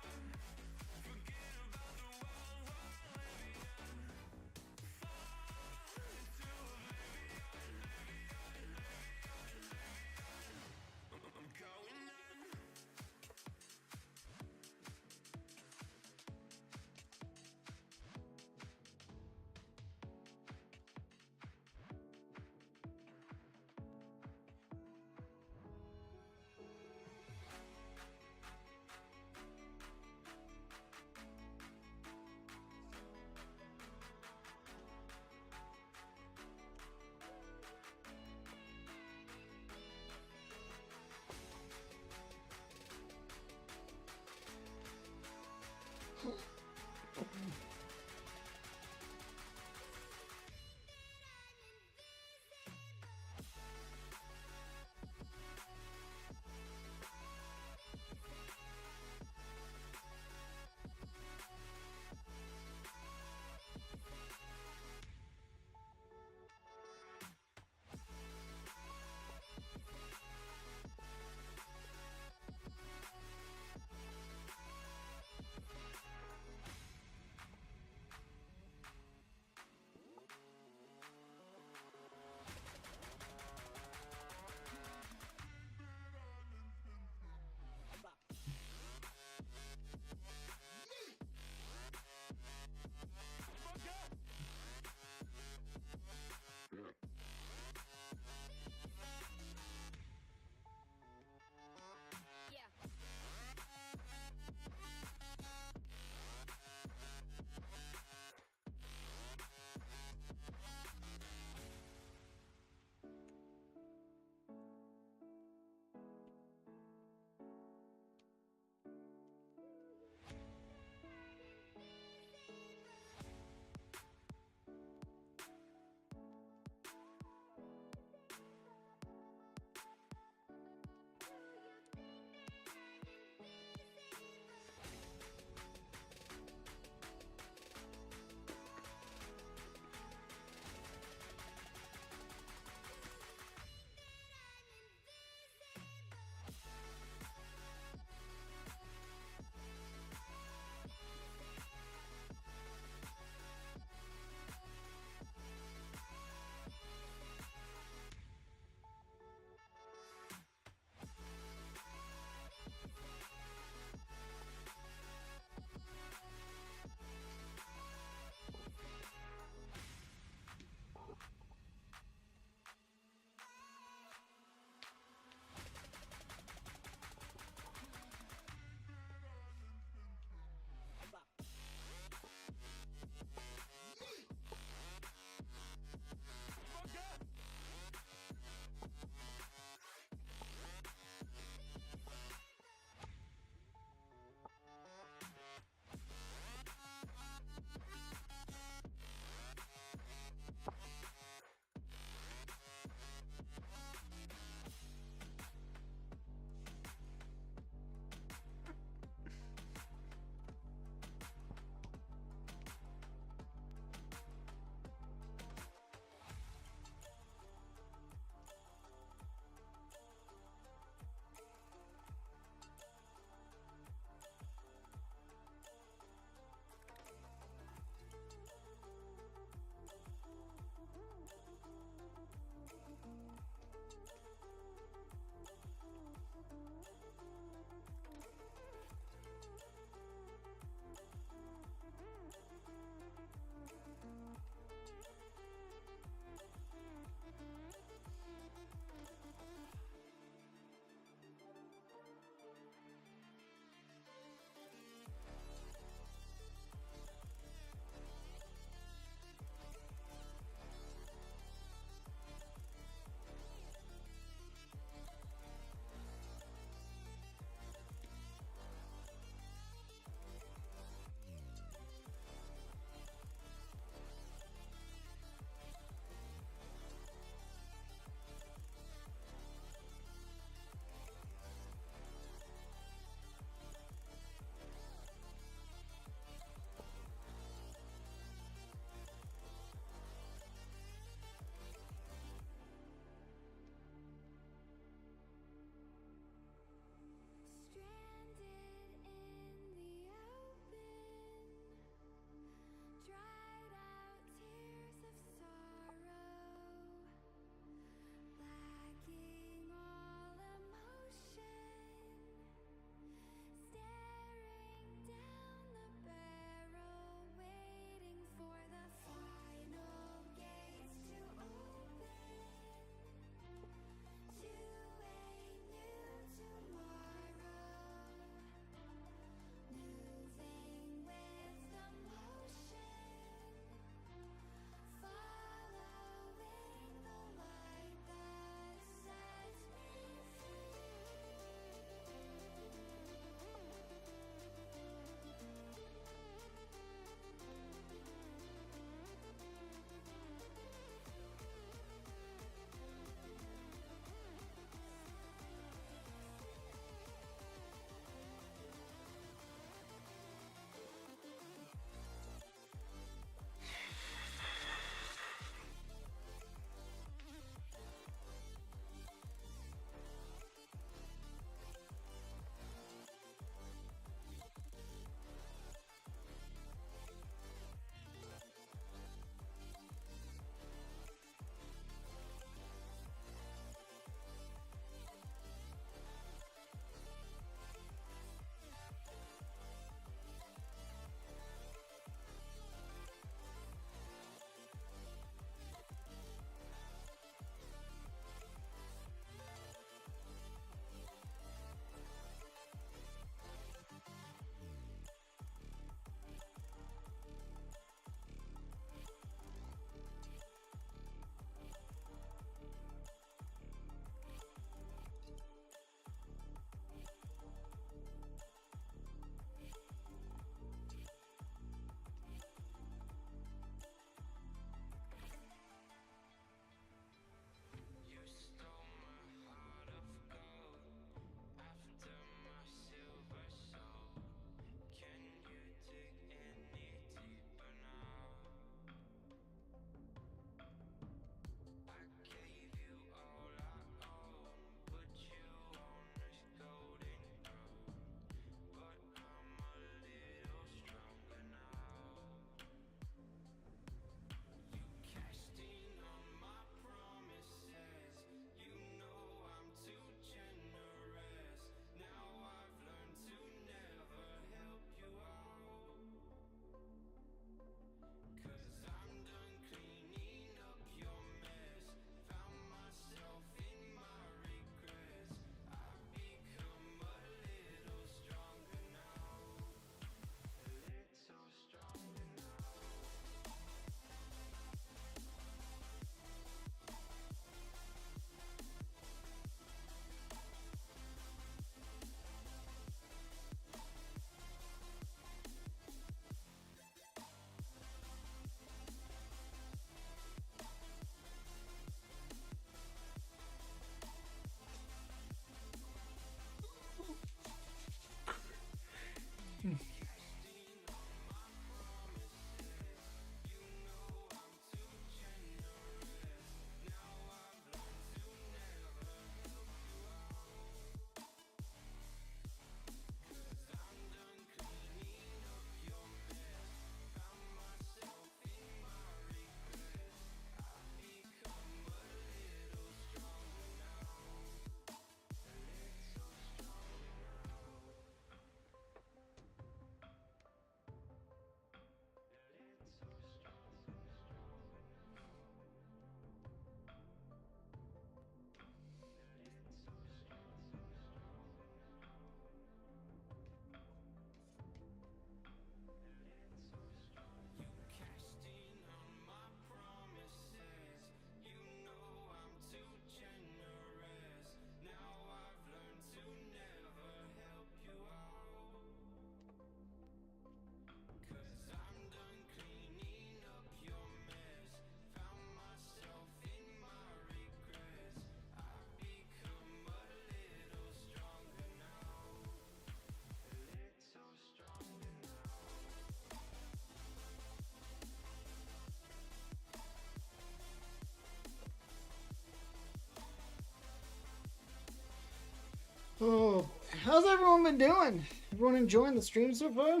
S1: how's everyone been doing? Everyone enjoying the stream so far?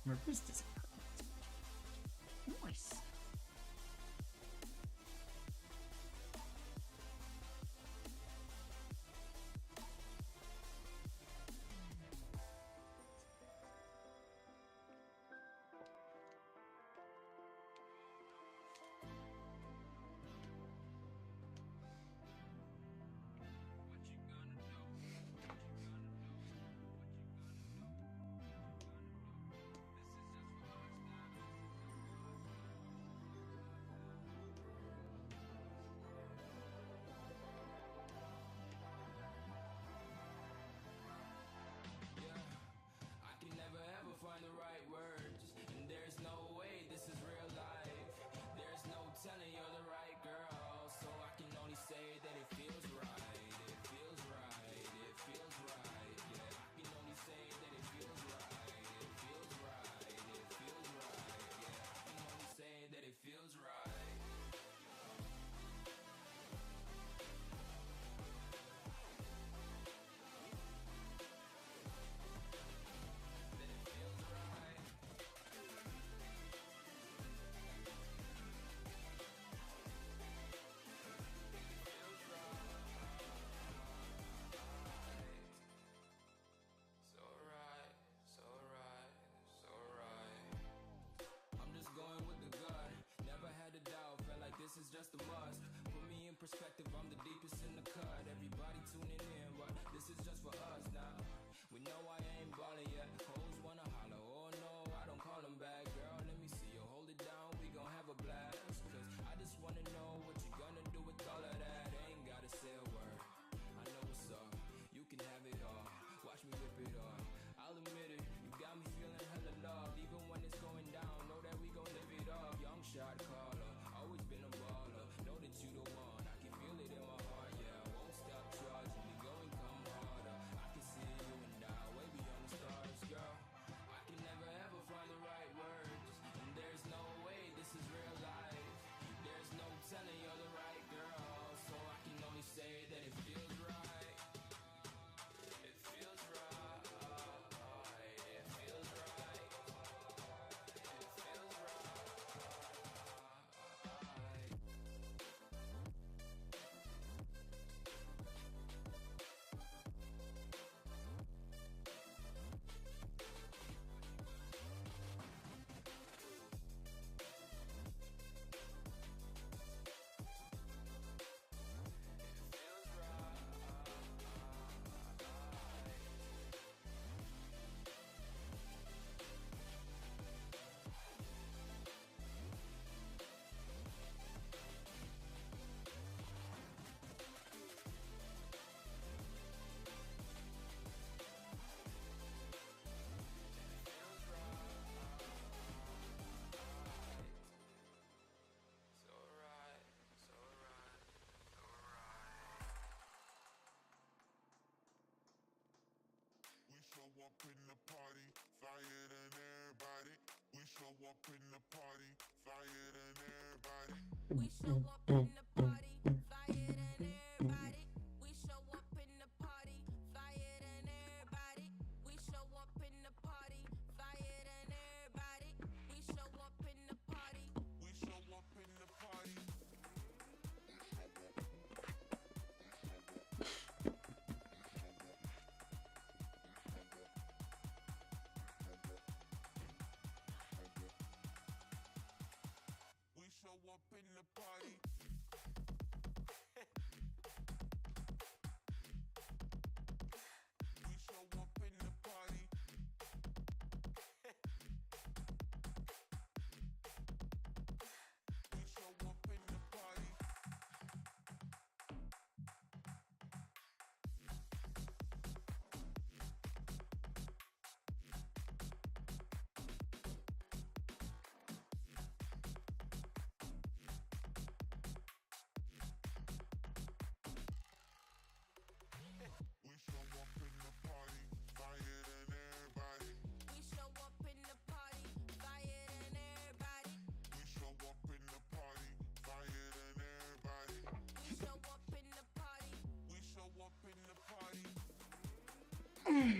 S1: My wrist is nice.
S3: I can never ever find the right words, and there's no way this is real life. There's no telling you're the right girl, so I can only say that it feels right. It feels right. It feels right. Yeah, I can only say that it feels right. It feels right. It feels right. Yeah, I can only say that it feels right. So right, so right, so right. I'm just going with the gut. Never had a doubt, felt like this is just a must. Put me in perspective, I'm the deepest in the cut. Everybody tuning in, but this is just for us now. We know I ain't ballin' yet. Hoes wanna holler, oh no, I don't call them back. Girl, let me see you hold it down, we gon' have a blast. Cause I just wanna know what you gonna do with all of that. Ain't gotta say a word, I know what's up. You can have it all, watch me rip it off. I'll admit it, you got me feeling hella love. Even when it's going down, know that we gon' live it up. Young shot caller, always been a baller. Know that you the one, I can feel it in my heart. Yeah, I won't stop charging me, go and come harder. I can see you and I, way beyond the stars, girl. I can never ever find the right words, and there's no way this is real life. There's no telling you're the right girl, so I can only say that it feels right. It feels right. It feels right. It feels right. So right, so right, so right.
S5: We show up in the party, flyer than everybody. We show up in the party, flyer than everybody.
S3: We show up in the party, flyer than everybody. We show up in the party, flyer than everybody. We show up in the party, flyer than everybody. We show up in the party.
S5: We show up in the party. We show up in the party. We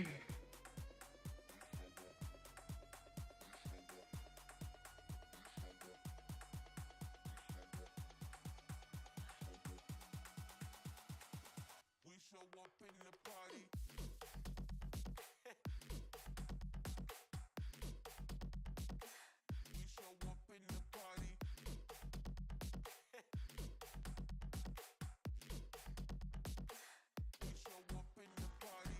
S5: show up in the party. We show up in the party. We show up in the party.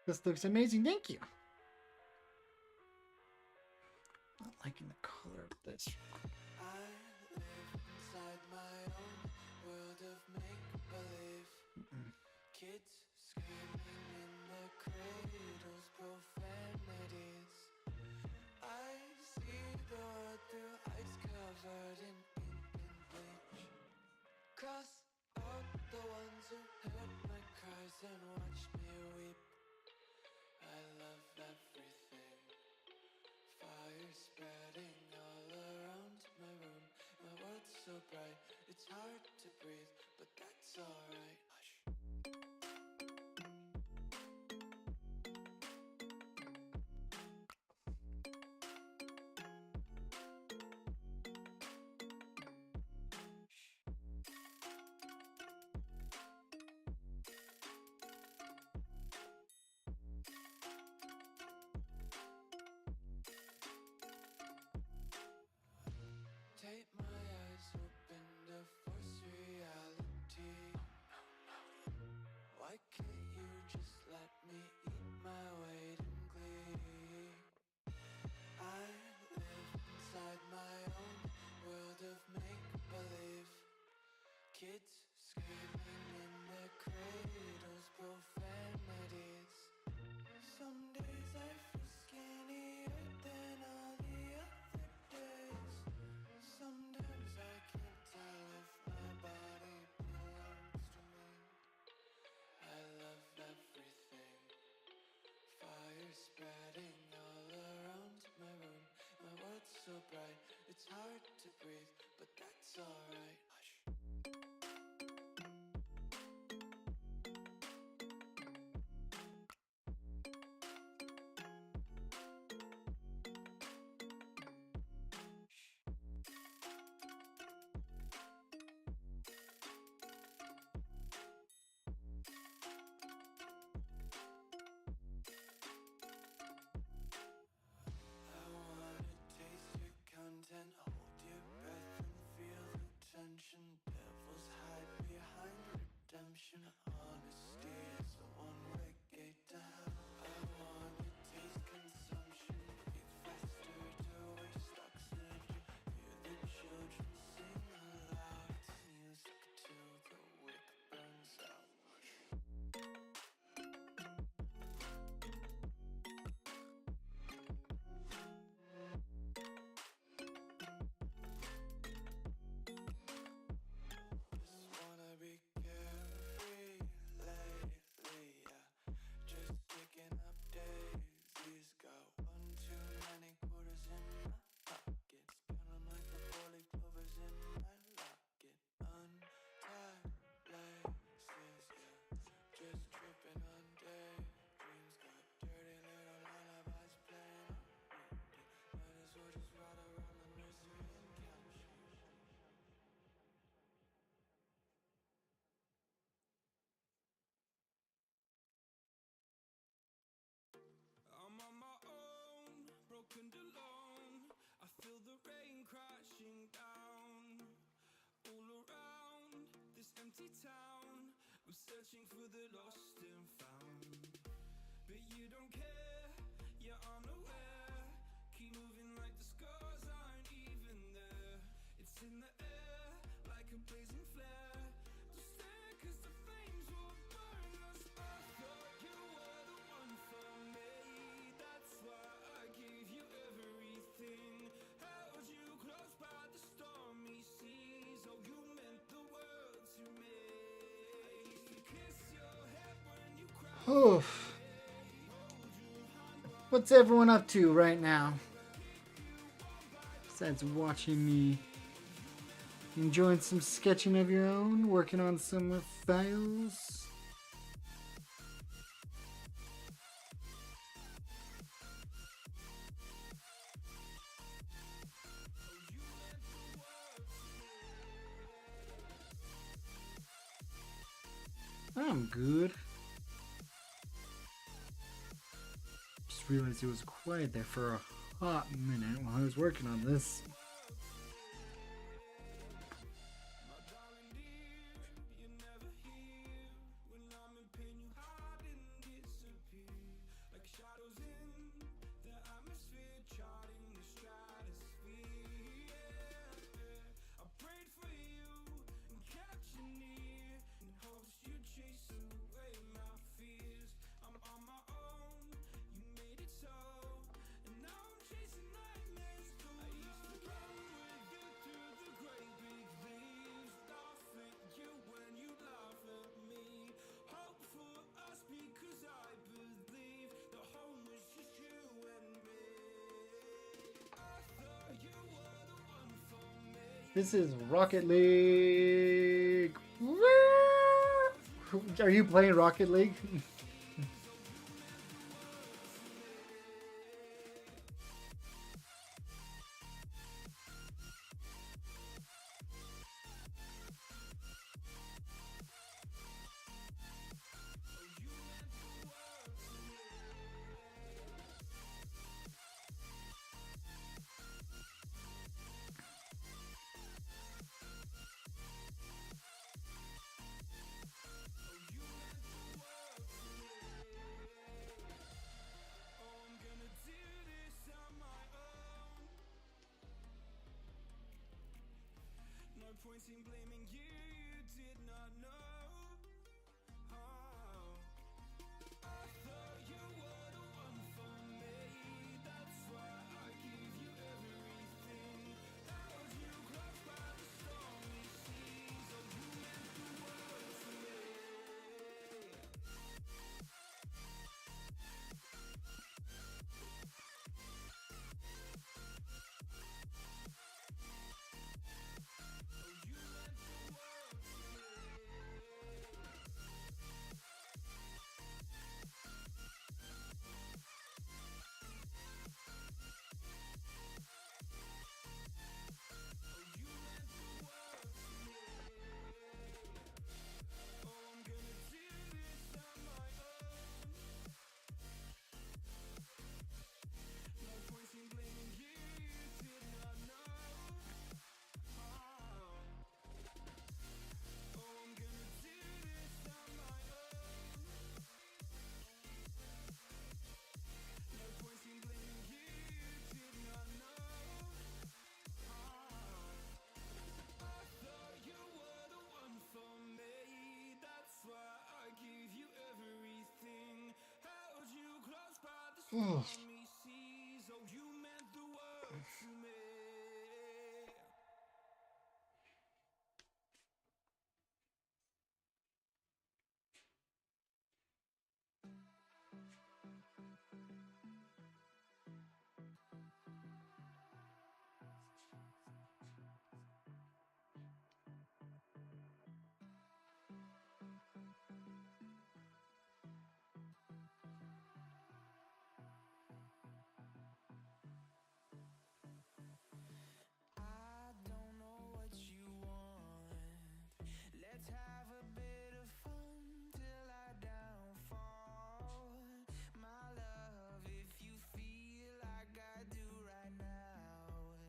S1: This looks amazing. Thank you. Not liking the color of this.
S3: I live inside my own world of make-believe. Kids screaming in their cradles, profanities. I see the world through ice covered in ink and bleach. Cross out the ones who heard my cries and watched me weep. I love everything. Fire spreading all around my room. My world's so bright, it's hard to breathe, but that's alright. Hush. Take my eyes open to force reality. Why can't you just let me eat my weight in glee? I live inside my own world of make-believe. Kids screaming in their cradles, profanities. Some days I feel skinnier than all the other days. Sometimes I can't tell if my body belongs to me. I love everything. Fire spreading all around my room. My world's so bright, it's hard to breathe, but that's alright. Hush. I wanna taste your content, hold your breath and feel the tension. Devils hide behind redemption. Honesty is a one-way gate to hell. I wanna taste consumption, breathe faster to waste oxygen. Hear the children sing aloud. It's music till the wick burns out. Just wanna be carefree lately, yeah. Just picking up daisies. Got one too many quarters in my pockets. Count 'em like the four-leaf clovers in my locket. Untied laces, yeah. Just tripping on daydreams. Got dirty little lullabies playing on repeat. Might as well just ride around the nursery and count sheep.
S6: I'm on my own, broken and alone. I feel the rain crashing down all around this empty town. I'm searching for the lost and found, but you don't care, you're unaware. keep moving like the scars aren't even there. It's in the air like a blazing flare. Don't stare 'cause the flames will burn us. I thought you were the one for me. That's why I gave you everything. Held you close by the stormy seas. Oh, you meant the world to me. I used to kiss your head when you cried.
S1: Oof. What's everyone up to right now? Besides watching me enjoying some sketching of your own, working on some files. I'm good. Just realized it was quiet there for a hot minute while I was working on this. This is Rocket League. Woo! Are you playing Rocket League?
S6: Points in blaming you, you did not know. I thought you were the one for me. That's why I gave you everything. Held you close by the stormy seas. Oh, you meant the world to me.
S1: Oh.
S6: Seas, oh, you meant the world to me. I don't know what you want. Let's have a bit of fun till I downfall. My love, if you feel like I do right now,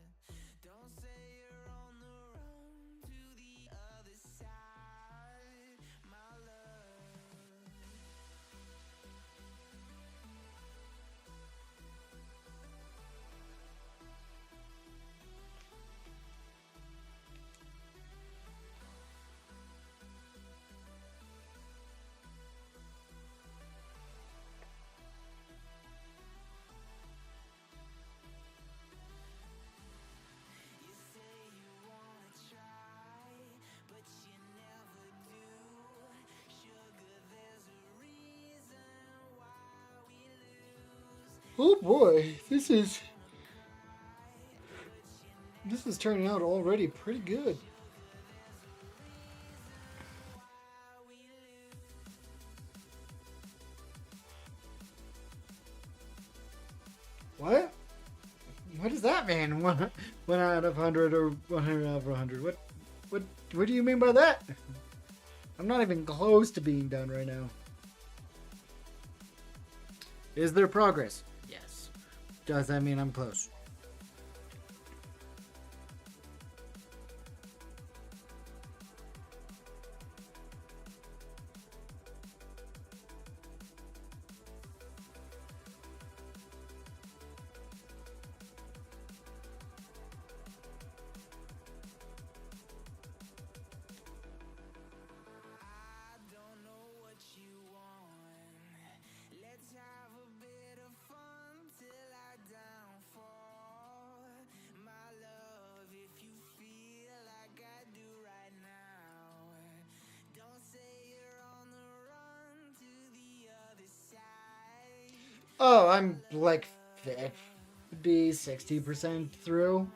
S1: Oh boy, this is turning out already pretty good. What? What does that mean? One out of 100 or 100 out of 100? What do you mean by that? I'm not even close to being done right now. Is there progress? Yes. Does that mean I'm close?
S3: I don't know what you want. Let's have a bit of fun till I downfall. My love, if you feel like I do right now, don't say you're on the run to the other side.
S1: Oh, I'm like 50, 60% through.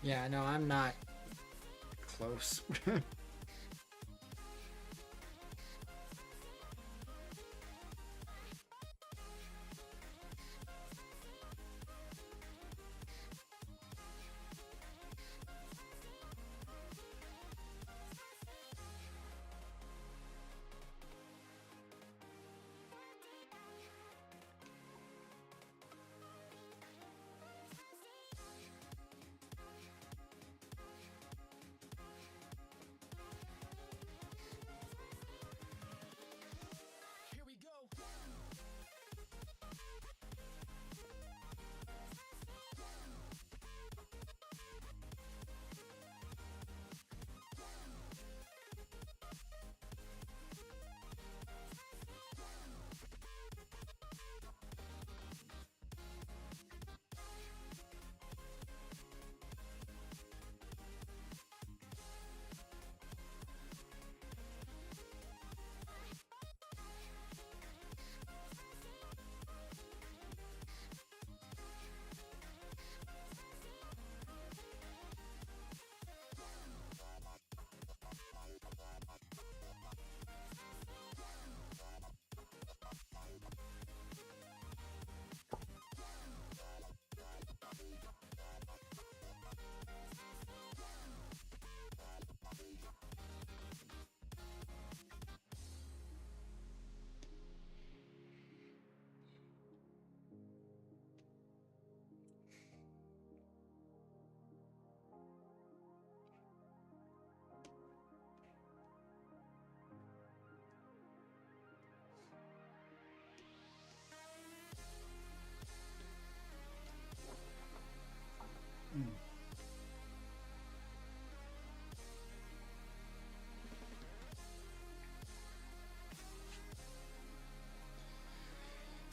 S1: Yeah, no, I'm not close.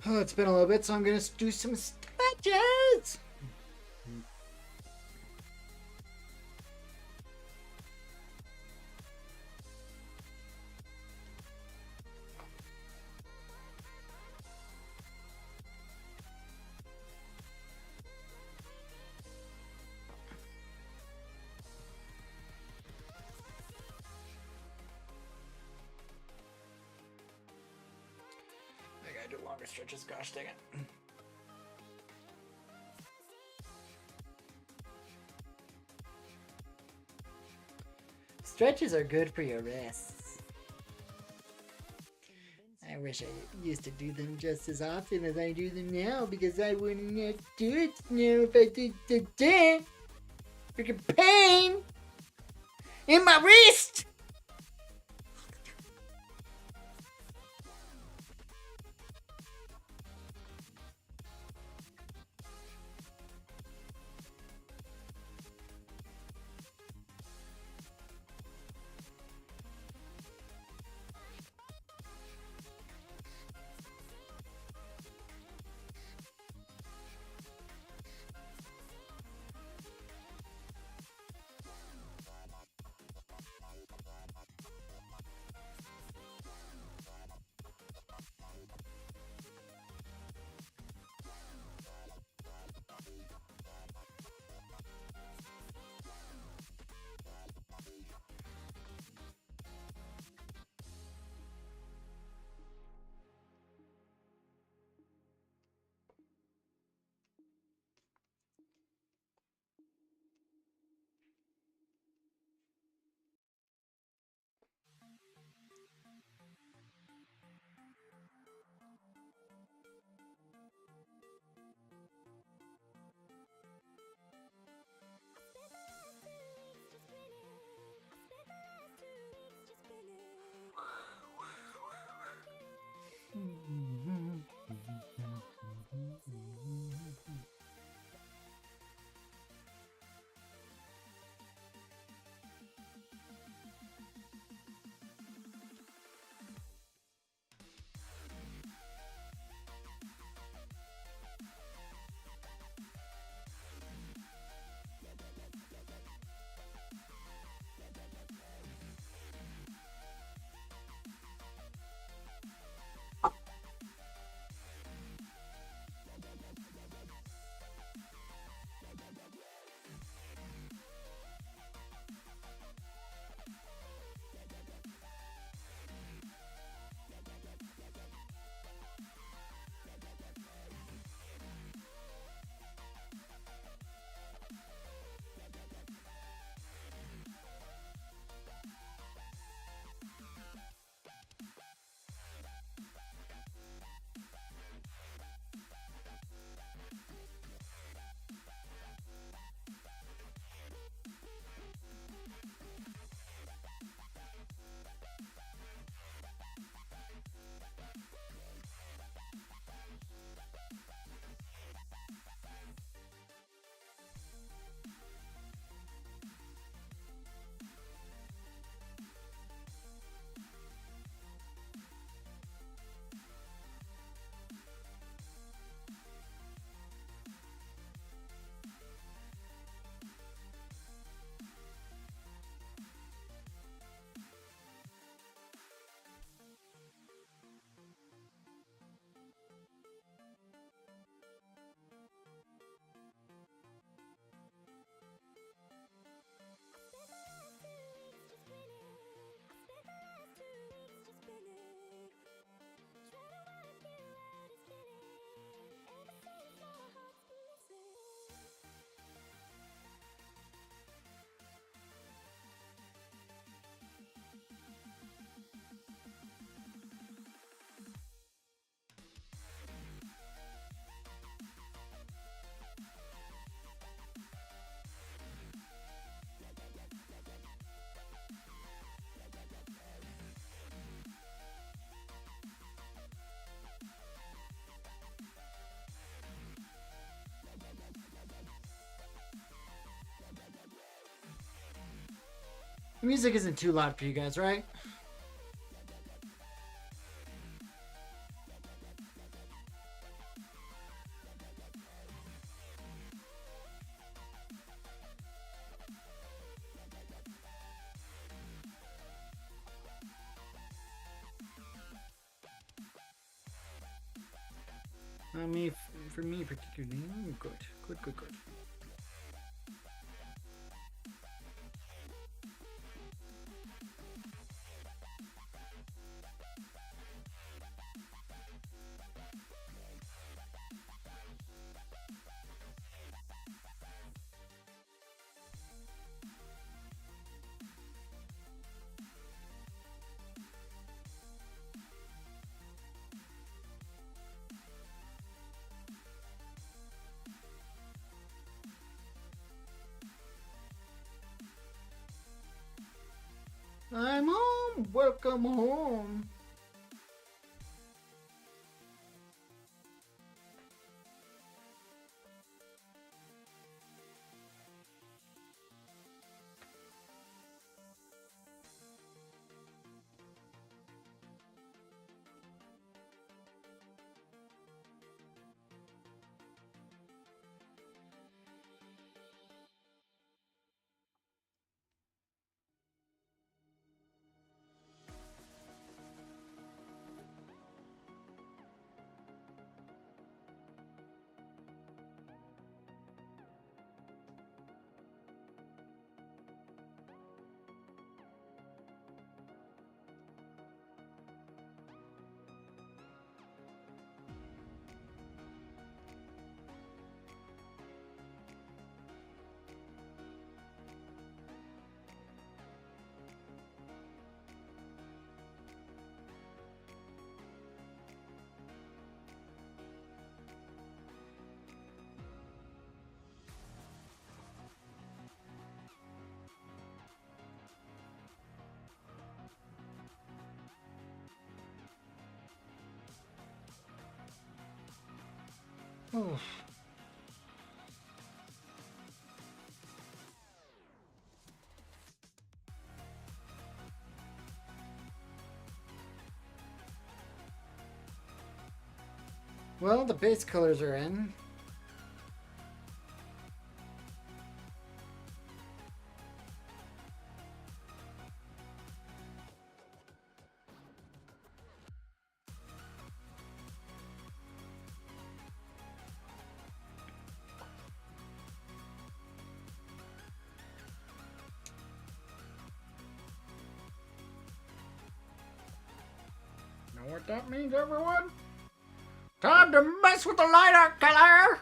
S1: Oh, it's been a little bit, so I'm gonna do some stretches. longer stretches. Gosh dang it. Stretches are good for your wrists. I wish I used to do them just as often as I do them now because I wouldn't have to do it now if I did the freaking pain in my wrist. The music isn't too loud for you guys, right? For me particularly, good. I'm home. Welcome home. Oof. Well, the base colors are in. Know what that means, everyone? Time to mess with the lighter color!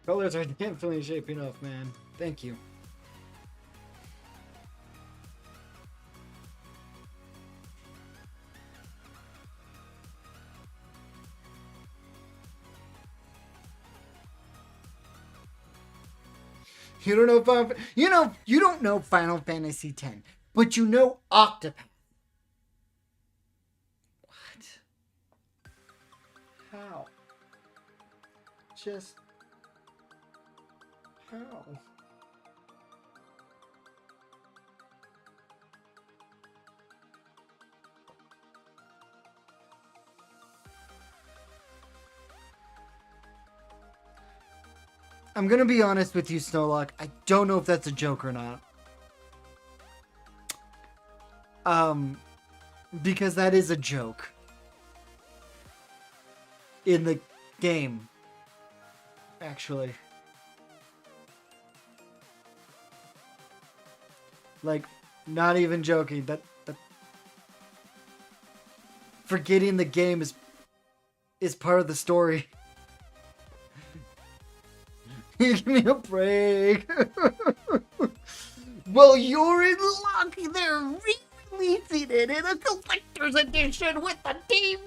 S1: Colors are definitely shaping up, man. Thank you. You don't know you don't know Final Fantasy X, but you know Octopath. What? How? Just how? I'm gonna be honest with you, Snowlock. I don't know if that's a joke or not. Because that is a joke in the game, actually. Like, not even joking. That forgetting the game is is part of the story. Give me a break. Well, you're in luck. They're re-releasing it in a collector's edition with the team.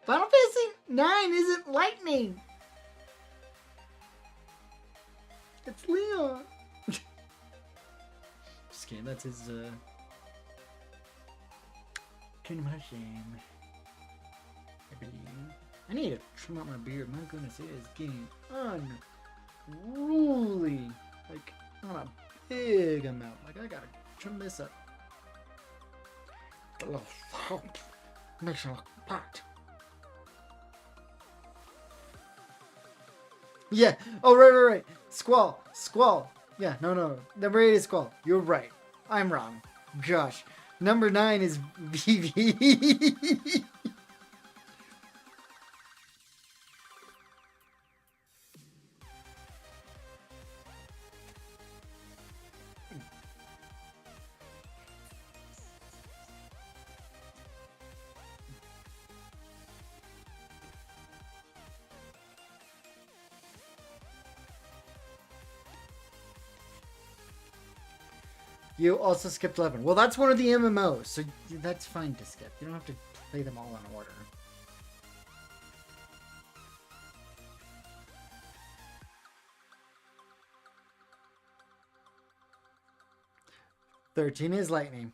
S1: Final Fantasy 9 isn't lightning. It's Leon. Just kidding. That's his. Kind of a shame. I believe. I need to trim out my beard. My goodness, it is getting unruly. Like on a big amount. Like I gotta trim this up. A little help. Makes it look packed. Yeah. Oh, right. Squall. Yeah, no. Number 8 is Squall. You're right. I'm wrong. Gosh. Number 9 is Vivi. You also skipped 11. Well, that's one of the MMOs, so that's fine to skip. You don't have to play them all in order. "13 is Lightning.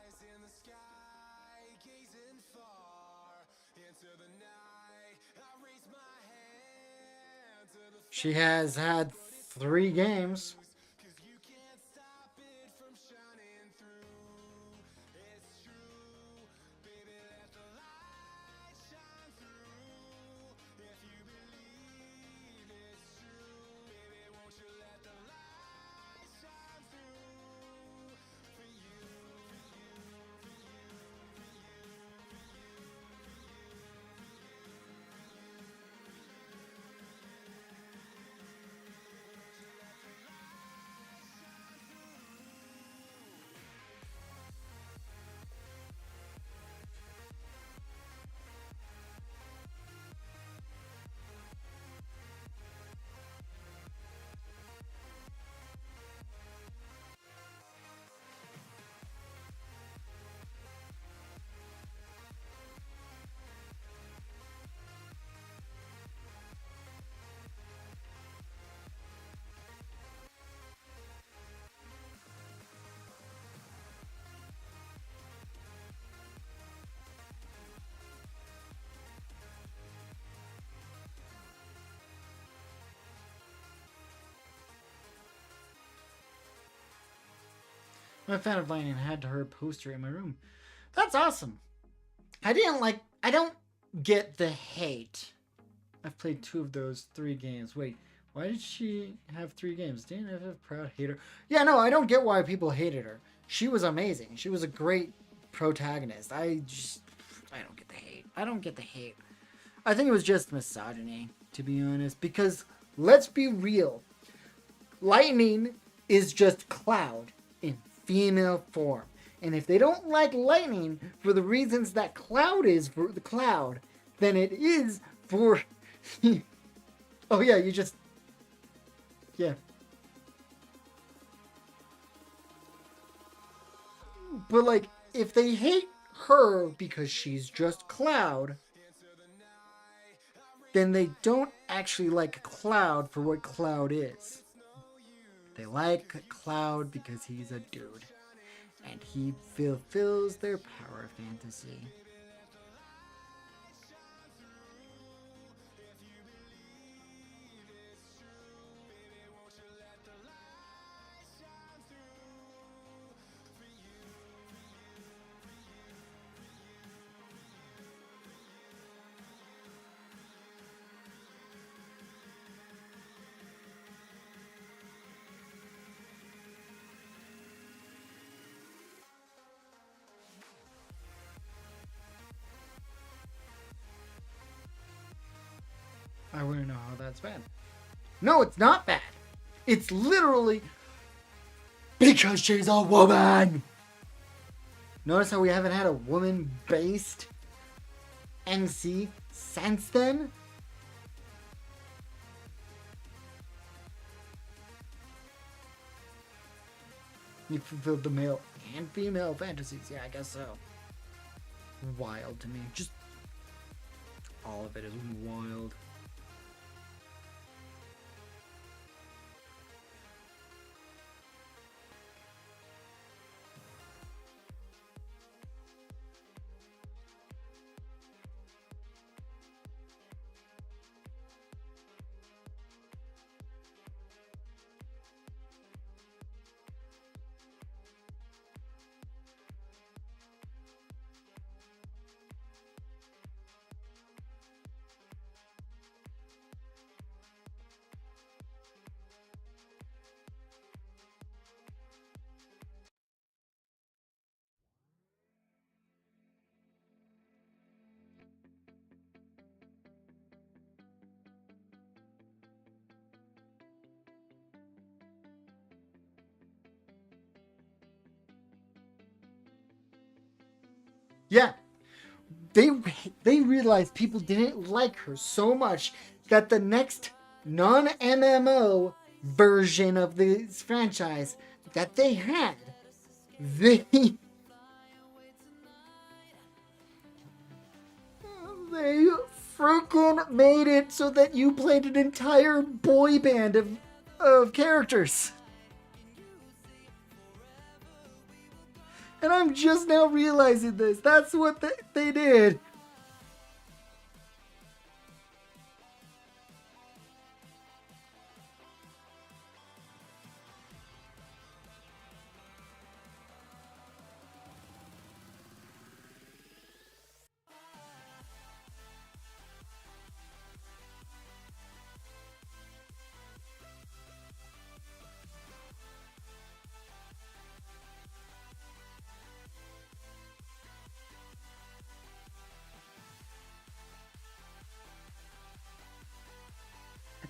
S6: Eyes in the sky, gazing far into the night. I raise my hand to the
S1: She has had 3 games.
S6: 'cause you can't stop it from shining through. It's true, baby, let the light shine through. If you believe it's true, baby, won't you let the light shine through for you, for you, for you, for
S1: I'm a fan of Lightning and had her poster in my room. That's awesome. I don't get the hate. I've played 2 of those 3 games. Wait, Why did she have 3 games? DNF proud hater. Yeah, no, I don't get why people hated her. She was amazing. She was a great protagonist. I don't get the hate. I don't get the hate. I think it was just misogyny, to be honest. Because let's be real. Lightning is just Cloud in female form. And if they don't like Lightning for the reasons that Cloud is for the Cloud, then it is for... oh yeah, you just... Yeah. But like, if they hate her because she's just Cloud, then they don't actually like Cloud for what Cloud is. They like Cloud because he's a dude. And he fulfills their power fantasy. I wouldn't know how that's bad. No, it's not bad. It's literally because she's a woman. Notice how we haven't had a woman-based MC since then? You fulfilled the male and female fantasies. Yeah, I guess so. Wild to me. Just all of it is wild. Yeah. They realized people didn't like her so much that the next non-MMO version of this franchise that they had, they freaking made it so that you played an entire boy band of characters. And I'm just now realizing this. That's what they did.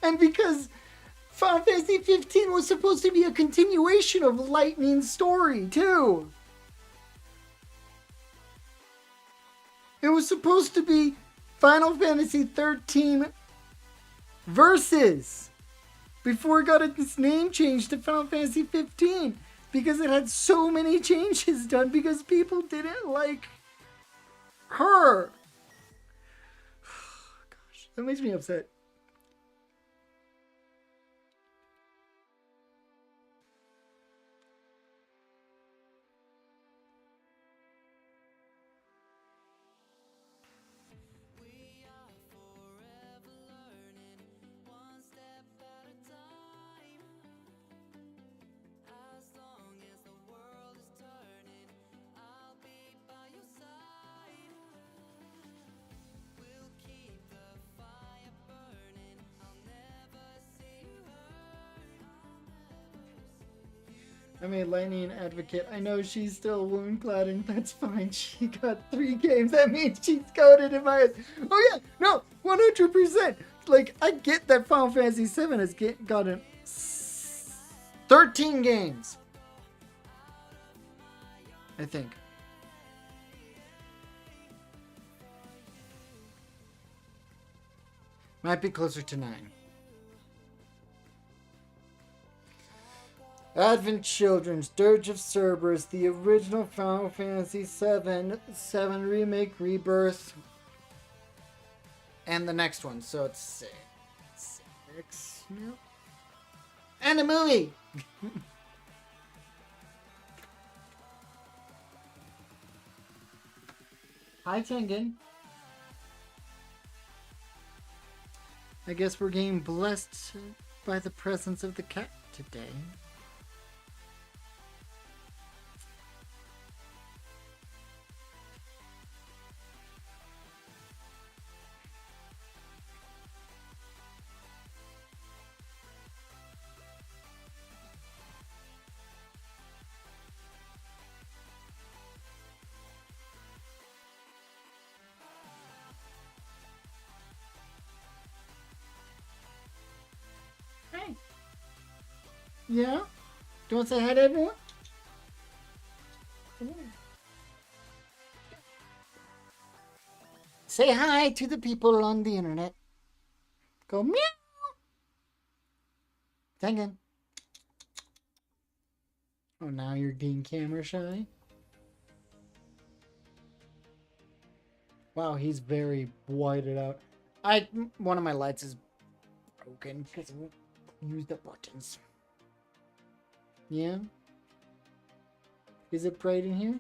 S1: And because Final Fantasy 15 was supposed to be a continuation of Lightning's story, too. It was supposed to be Final Fantasy 13 Versus before it got its name changed to Final Fantasy 15 because it had so many changes done because people didn't like her. Gosh, that makes me upset. I made Lightning an advocate. I know she's still wound cladding. That's fine. She got 3 games. That means she's coded in my head. Oh yeah, no, 100%. Like, I get that Final Fantasy VII has gotten 13 games. I think. Might be closer to 9. Advent Children's, Dirge of Cerberus, the original Final Fantasy VII, 7 Remake, Rebirth, and the next one. So it's 6. No. And a movie! Hi, Tengen. I guess we're getting blessed by the presence of the cat today. Hey. Yeah? Do you want to say hi to everyone? Come on. Say hi to the people on the internet. Go meow. Tengen. Oh, now you're being camera shy? Wow, he's very whited out. One of my lights is broken because I won't use the buttons. Yeah? Is it bright in here?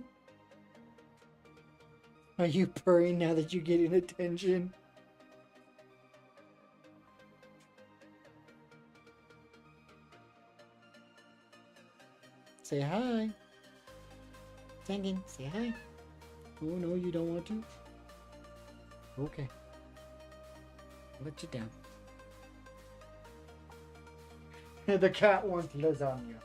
S1: Are you purring now that you're getting attention? Say hi. Tengen, say hi. Oh no, you don't want to? Okay. I'll let you down. The cat wants lasagna.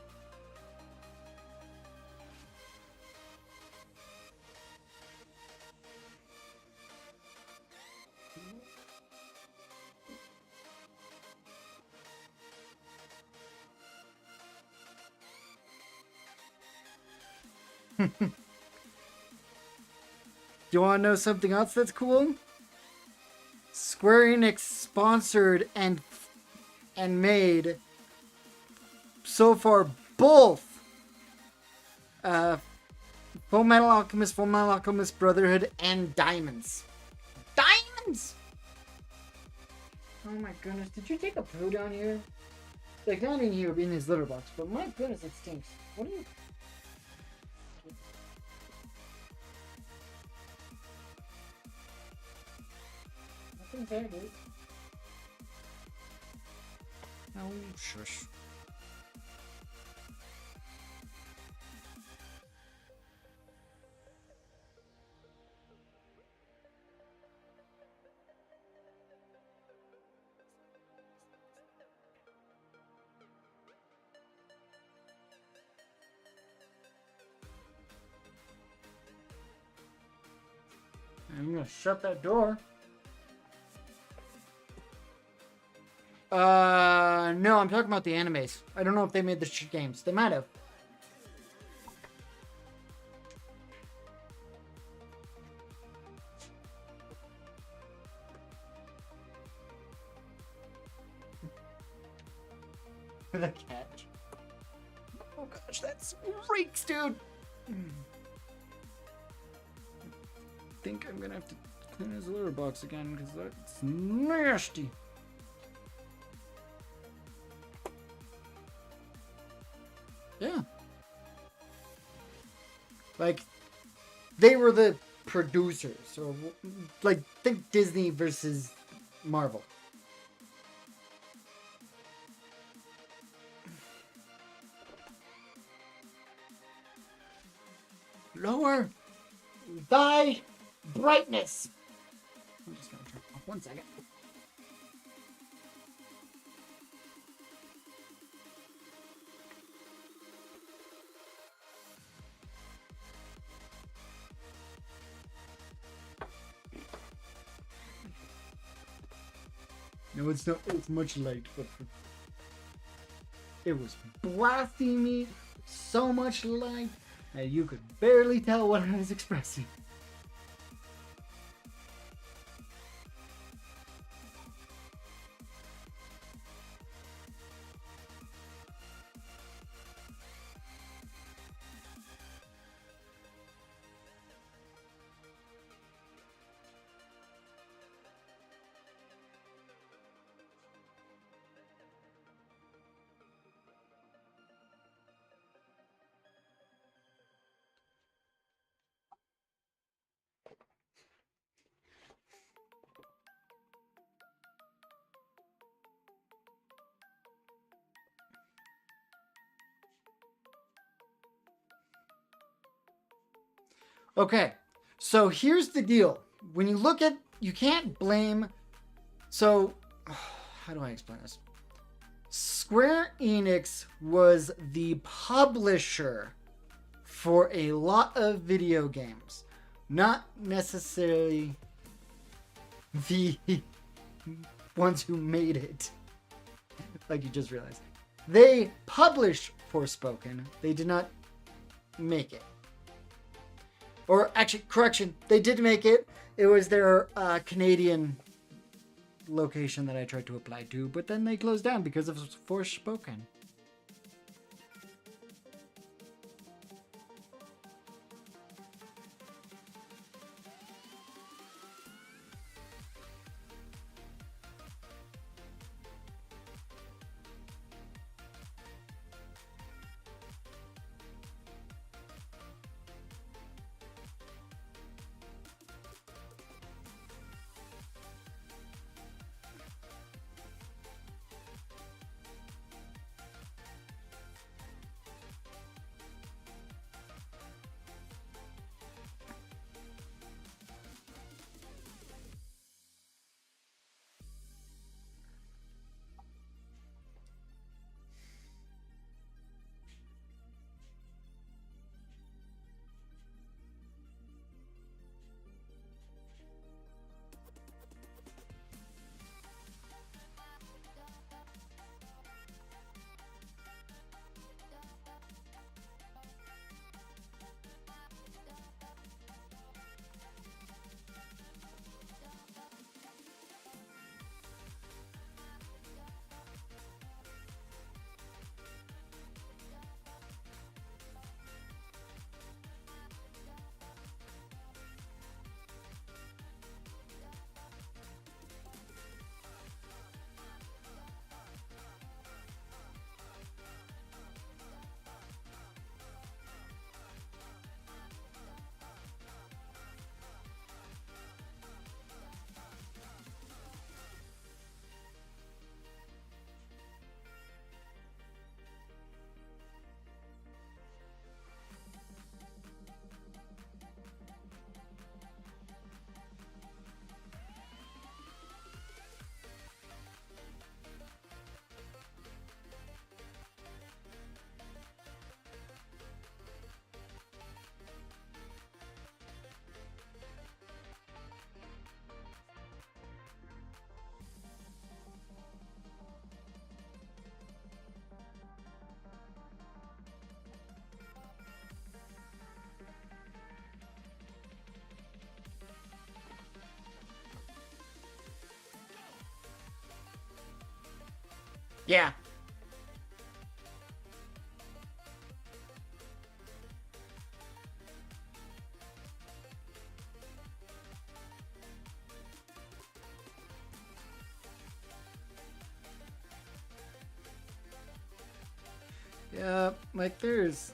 S1: You want to know something else that's cool? Square Enix sponsored and made so far both Full Metal Alchemist Brotherhood, and Diamonds. Diamonds! Oh my goodness, did you take a poo down here? Like, not in here, in his litter box, but my goodness, it stinks. What are you... Nothing's there, dude. Oh, shush. I'm gonna shut that door. No, I'm talking about the animes. I don't know if they made the games. They might have. The cat. Oh gosh, that reeks, dude. I think I'm gonna have to clean his litter box again because that's nasty. Yeah. Like, they were the producers. So, like, think Disney versus Marvel. Lower thy brightness. I'm just gonna turn it off 1 second. No, it's not. It's much light, but it was blasting me so much light that you could barely tell what I was expressing. Okay, so here's the deal. When you look at, you can't blame. So, how do I explain this? Square Enix was the publisher for a lot of video games, not necessarily the ones who made it. Like you just realized. They published Forspoken, they did not make it. Or actually, correction, they did make it. It was their Canadian location that I tried to apply to, but then they closed down because of Forspoken. Yeah. Yeah, like there's...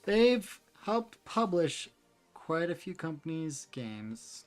S1: They've helped publish quite a few companies' games.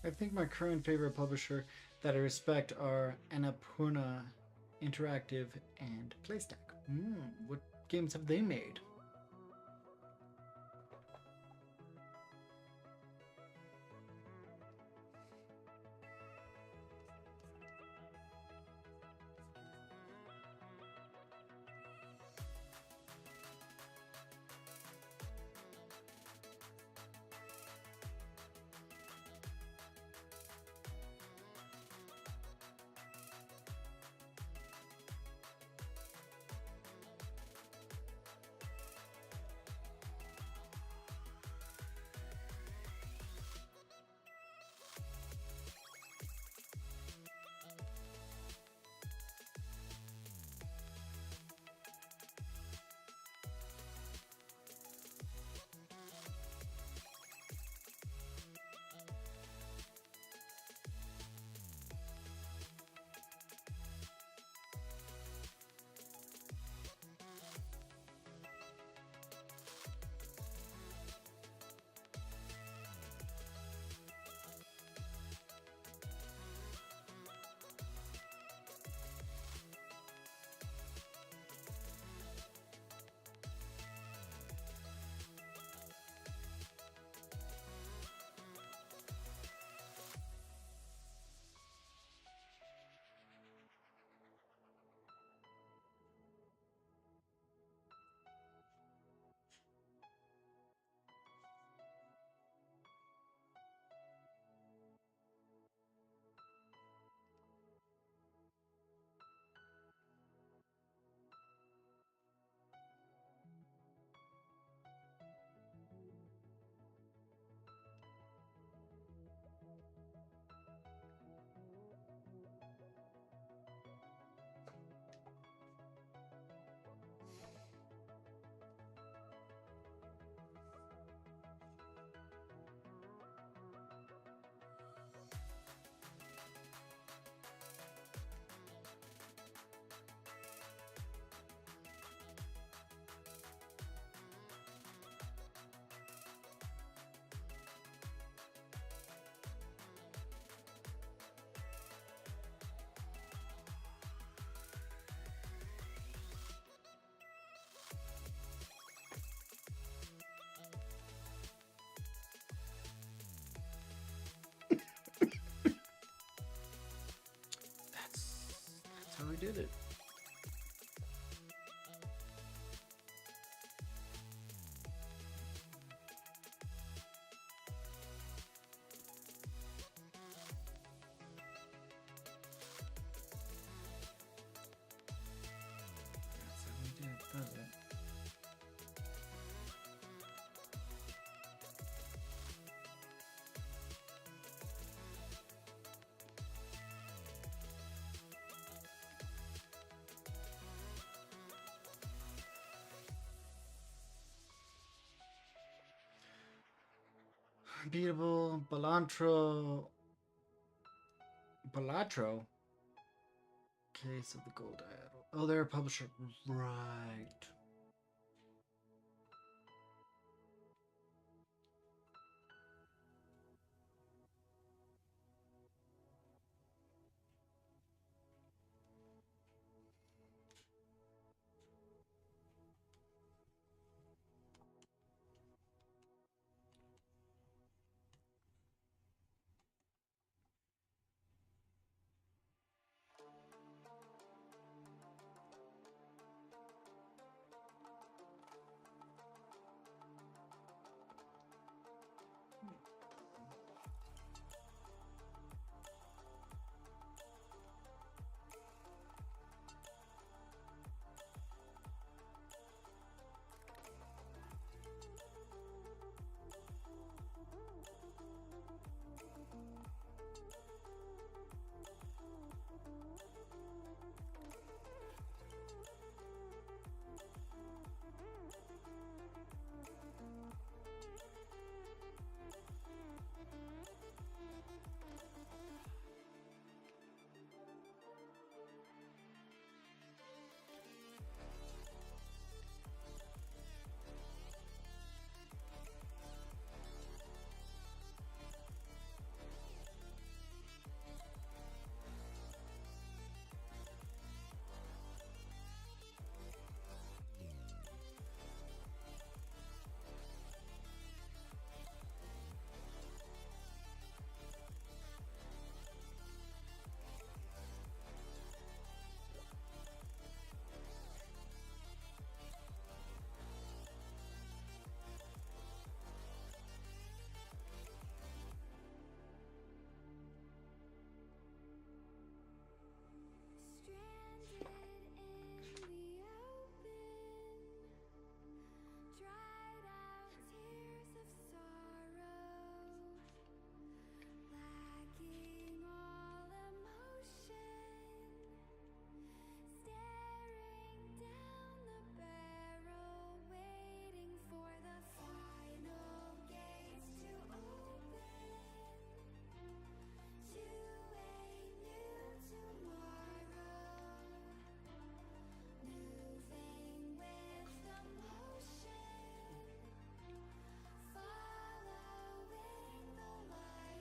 S1: I think my current favorite publisher that I respect are Annapurna Interactive and Playstack. What games have they made? That's how we did it. That's how we did it, does it? Beatable, Balatro. Case of the Gold Idol. Oh, they're a publisher. Right.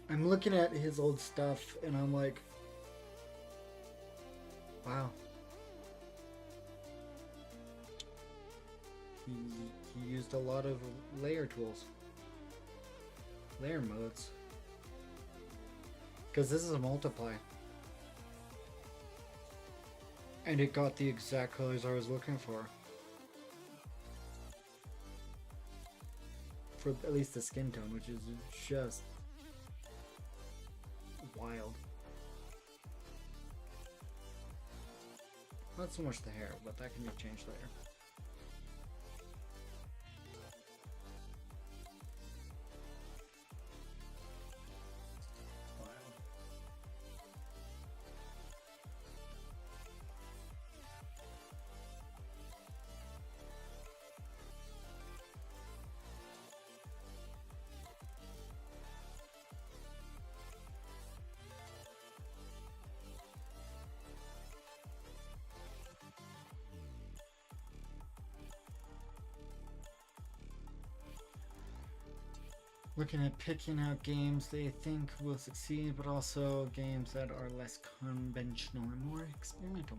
S1: I'm looking at his old stuff and I'm like, wow. He used a lot of layer tools. Layer modes. Because this is a multiply. And it got the exact colors I was looking for. For at least the skin tone, which is just wild. Not so much the hair, but that can be changed later. Looking at picking out games they think will succeed, but also games that are less conventional and more experimental.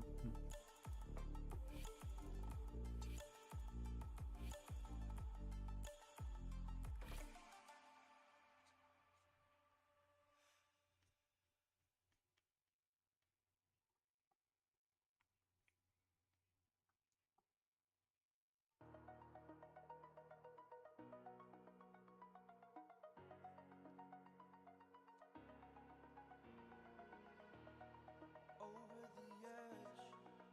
S3: Over the edge,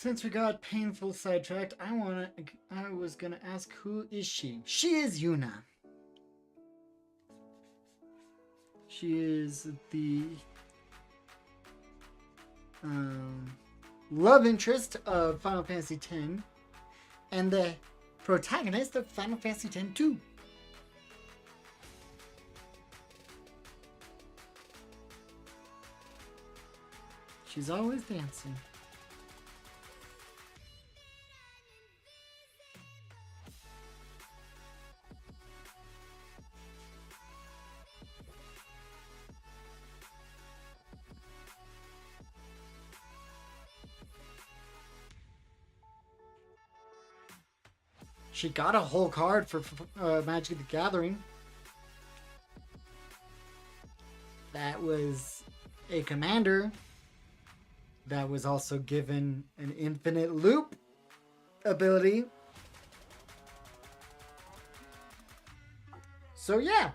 S1: Since we got painful sidetracked, I was gonna ask, who is she? She is Yuna. She is the love interest of Final Fantasy X and the protagonist of Final Fantasy X-2. She's always dancing. She got a whole card for Magic the Gathering. That was a commander that was also given an infinite loop ability. So yeah.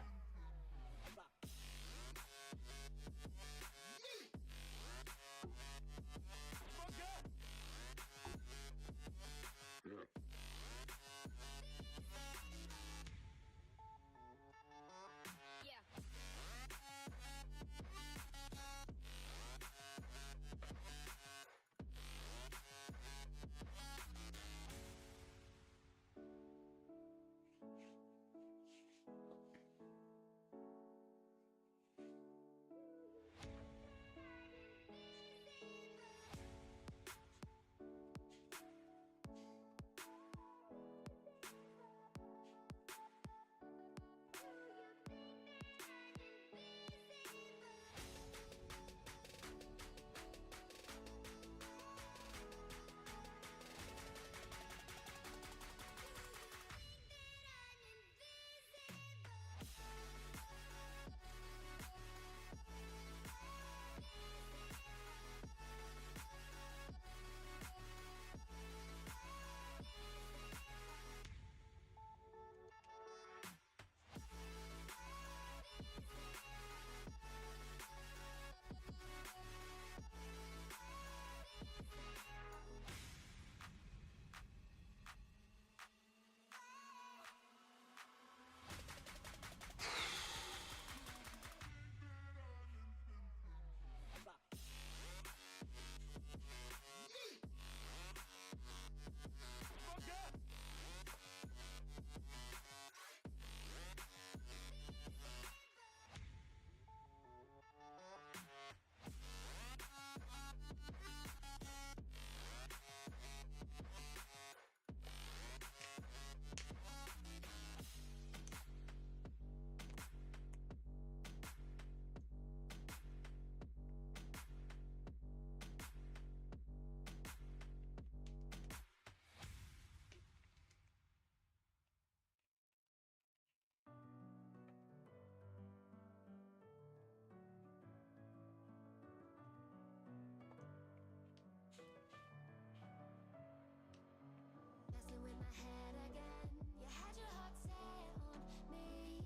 S4: Messing with my head again. You had your heart set on me,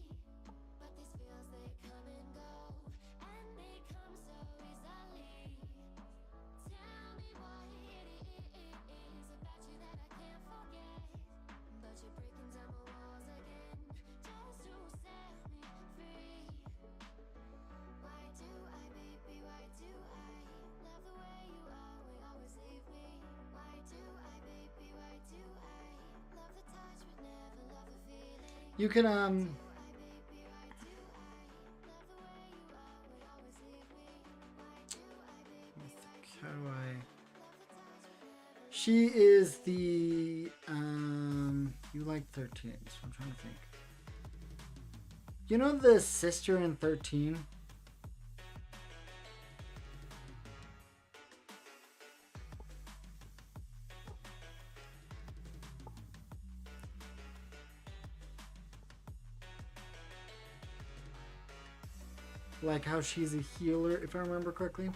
S4: but these feels they come and go, and they come so easily. Tell me what it is about you that I can't forget, but you're breaking down my walls again just to set me free. Why do I, baby? Why do I love the way you always leave me? Why do I, baby? Why do I love the touch but never love the feeling?
S1: You can
S4: Why, baby? Why do I love the way you always leave me? Why do I, baby? Why
S1: how do I?
S4: love the touch but never?
S1: She is the you like 13, so I'm trying to think. You know the sister in 13? Like how she's a healer, if I remember correctly.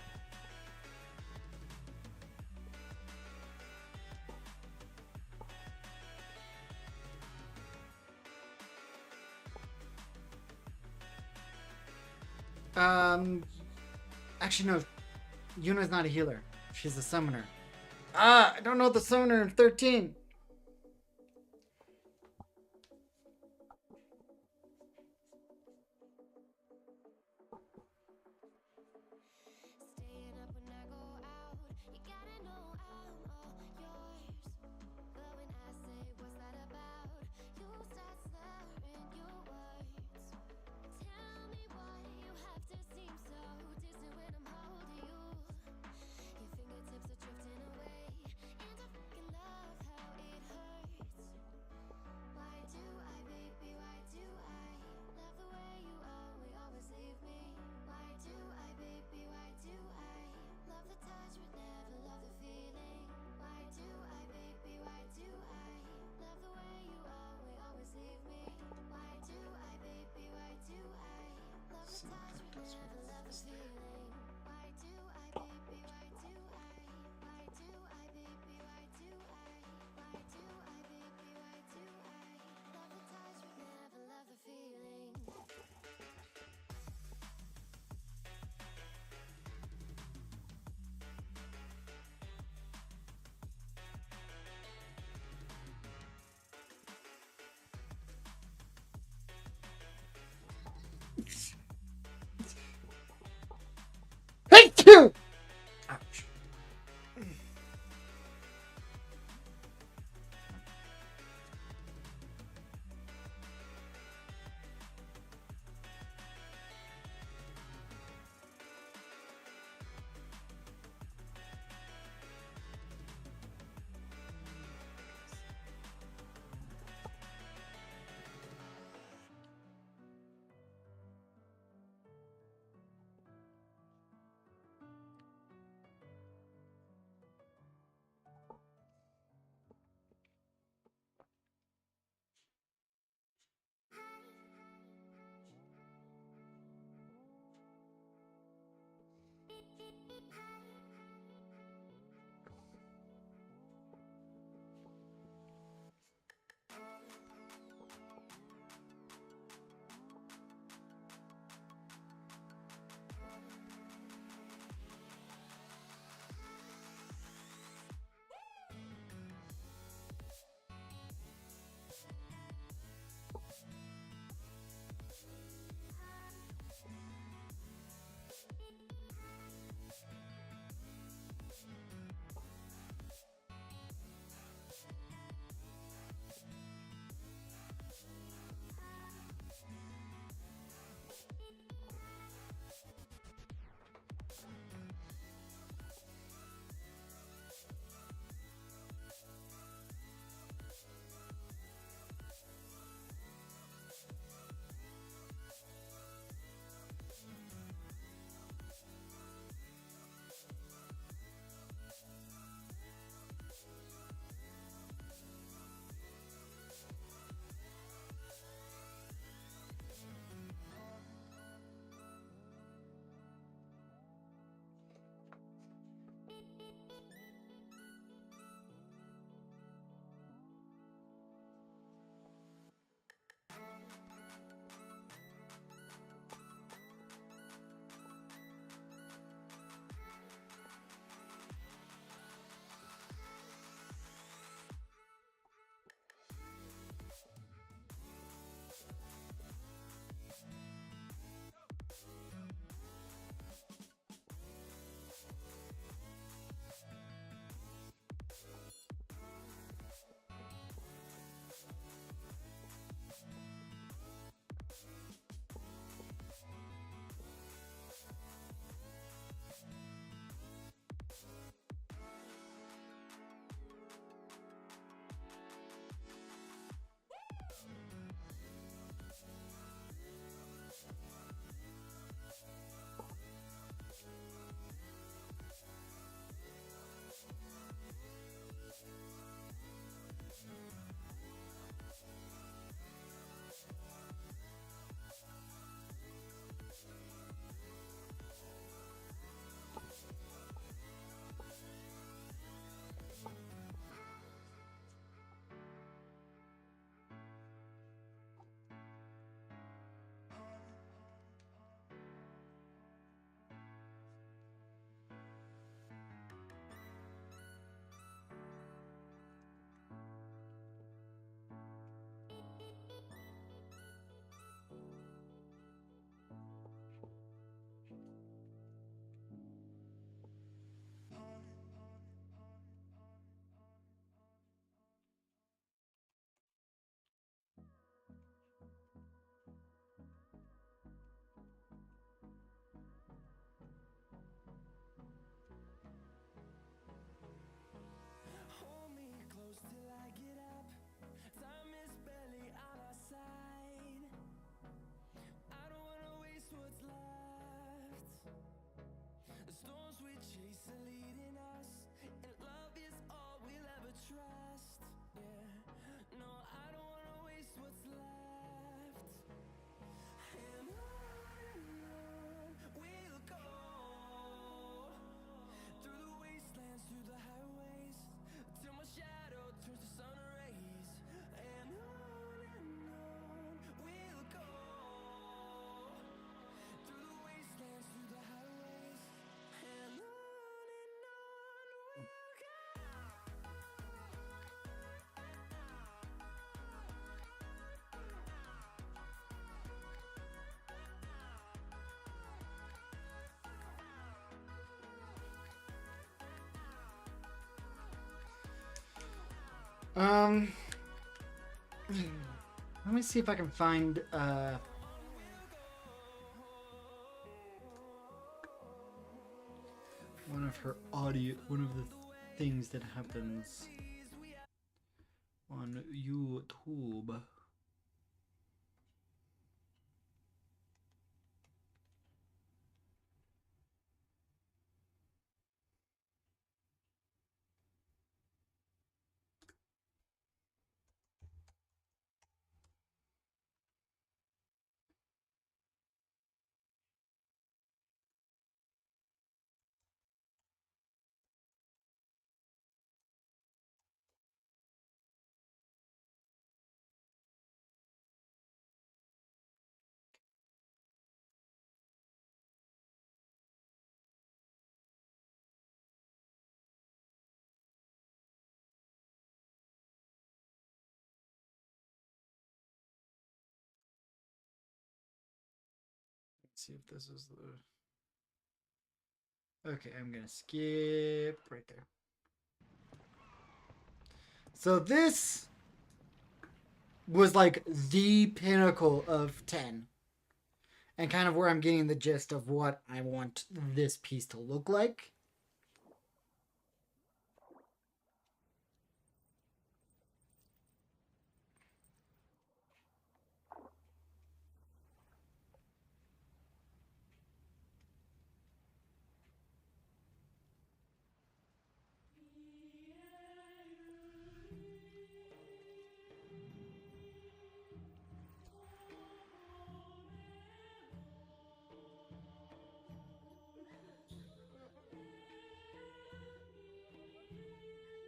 S1: Actually no, Yuna's not a healer. She's a summoner. I don't know the sonar. 13.
S4: Staying up when I go out, you gotta know I'm all yours. But when I say what's that about, you start slurring your words. Tell me why you have to seem so distant when I'm holding you. Your fingertips are drifting away, and I fucking love how
S1: Um, let me see if I can find one of her audio, one of the things that happens on YouTube. Let's see if this is the. Okay, I'm gonna skip right there. So this was like the pinnacle of 10. And kind of where I'm getting the gist of what I want this piece to look like.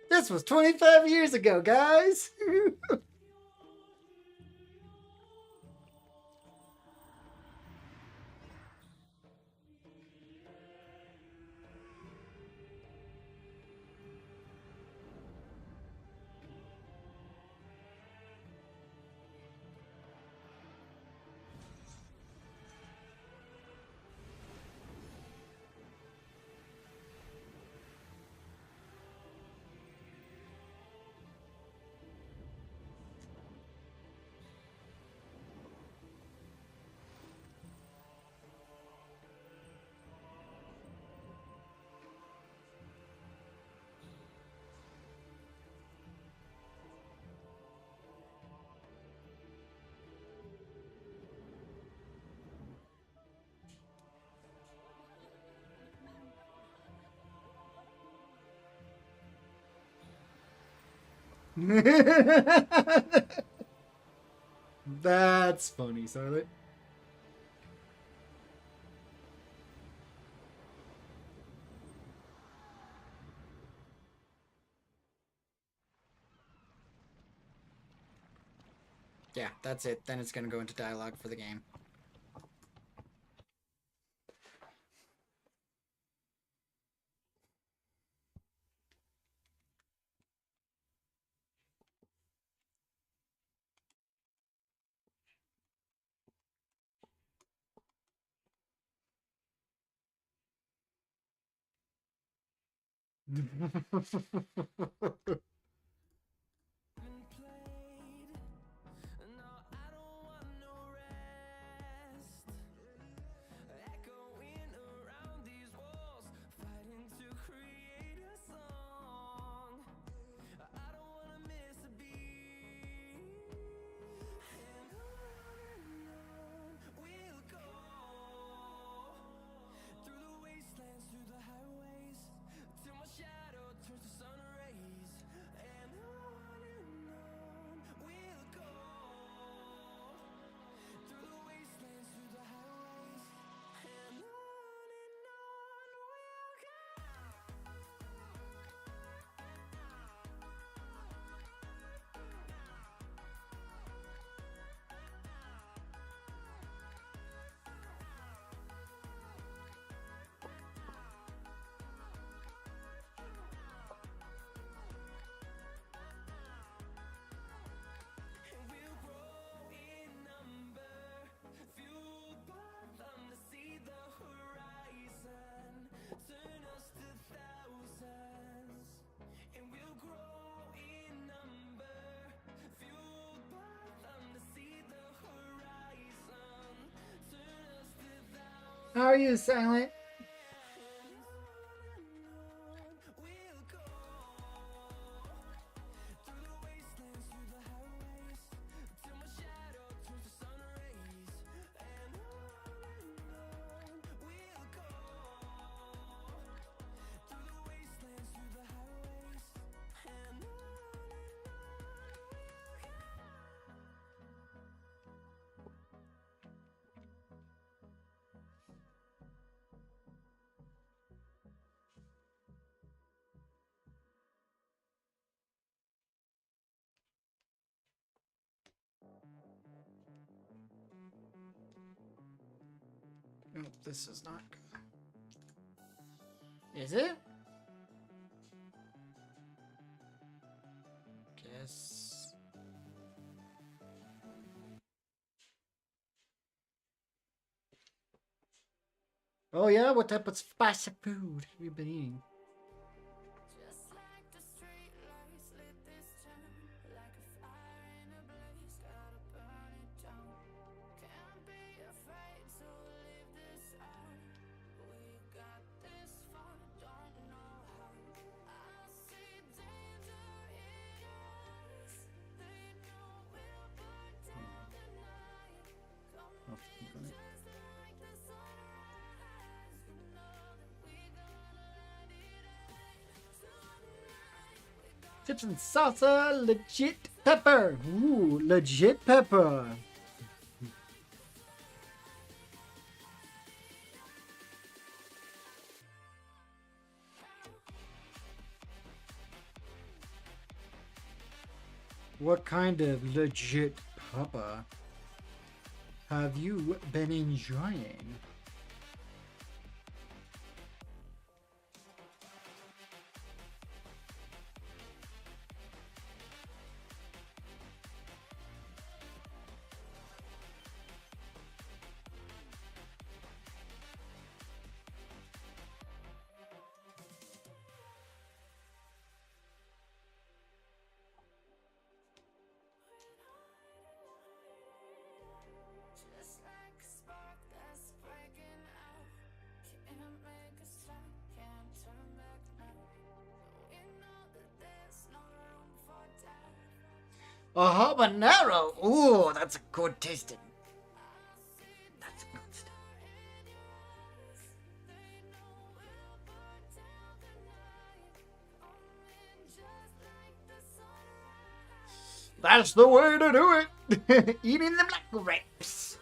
S1: This was 25 years ago, guys! That's funny, Scarlet. Yeah, that's it. Then it's gonna go into dialogue for the game.
S3: No, I don't want no rest. Echoing around these walls, fighting to create a song. I don't wanna miss a beat. And on we'll go. Through the wastelands, through the highways, till my shadow turns to sun rays.
S1: How are you, Silent? Nope, this is not good. Is it? Guess. Oh yeah, what type of spicy food have you been eating?
S3: Just like the street lights lit this town, like a fire in a blaze, gotta burn it down. Can't be afraid to leave this out. We got this far, don't know how. I see danger in us. They know we'll burn down the night. Come in just like the sunrise. You know that we gonna light it up tonight.
S1: Chips and salsa, legit pepper. Ooh, legit pepper. What kind of legit pepper have you been enjoying?
S3: Just like a spark that's breaking out. Can't make a stop, can't turn back now. We know that there's no room for doubt.
S1: A habanero. Ooh, that's good tasting. That's good stuff.
S3: They know we'll burn down the night. Come in just like the sunrise.
S1: That's the way to do it. Eating the black grapes.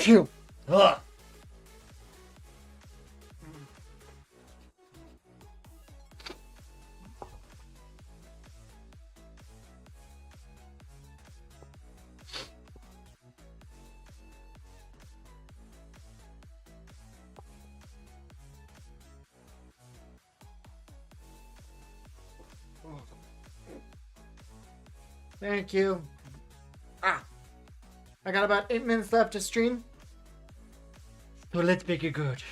S1: you. Ugh. Thank you. Ah. I got about 8 minutes left to stream. So let's make it good.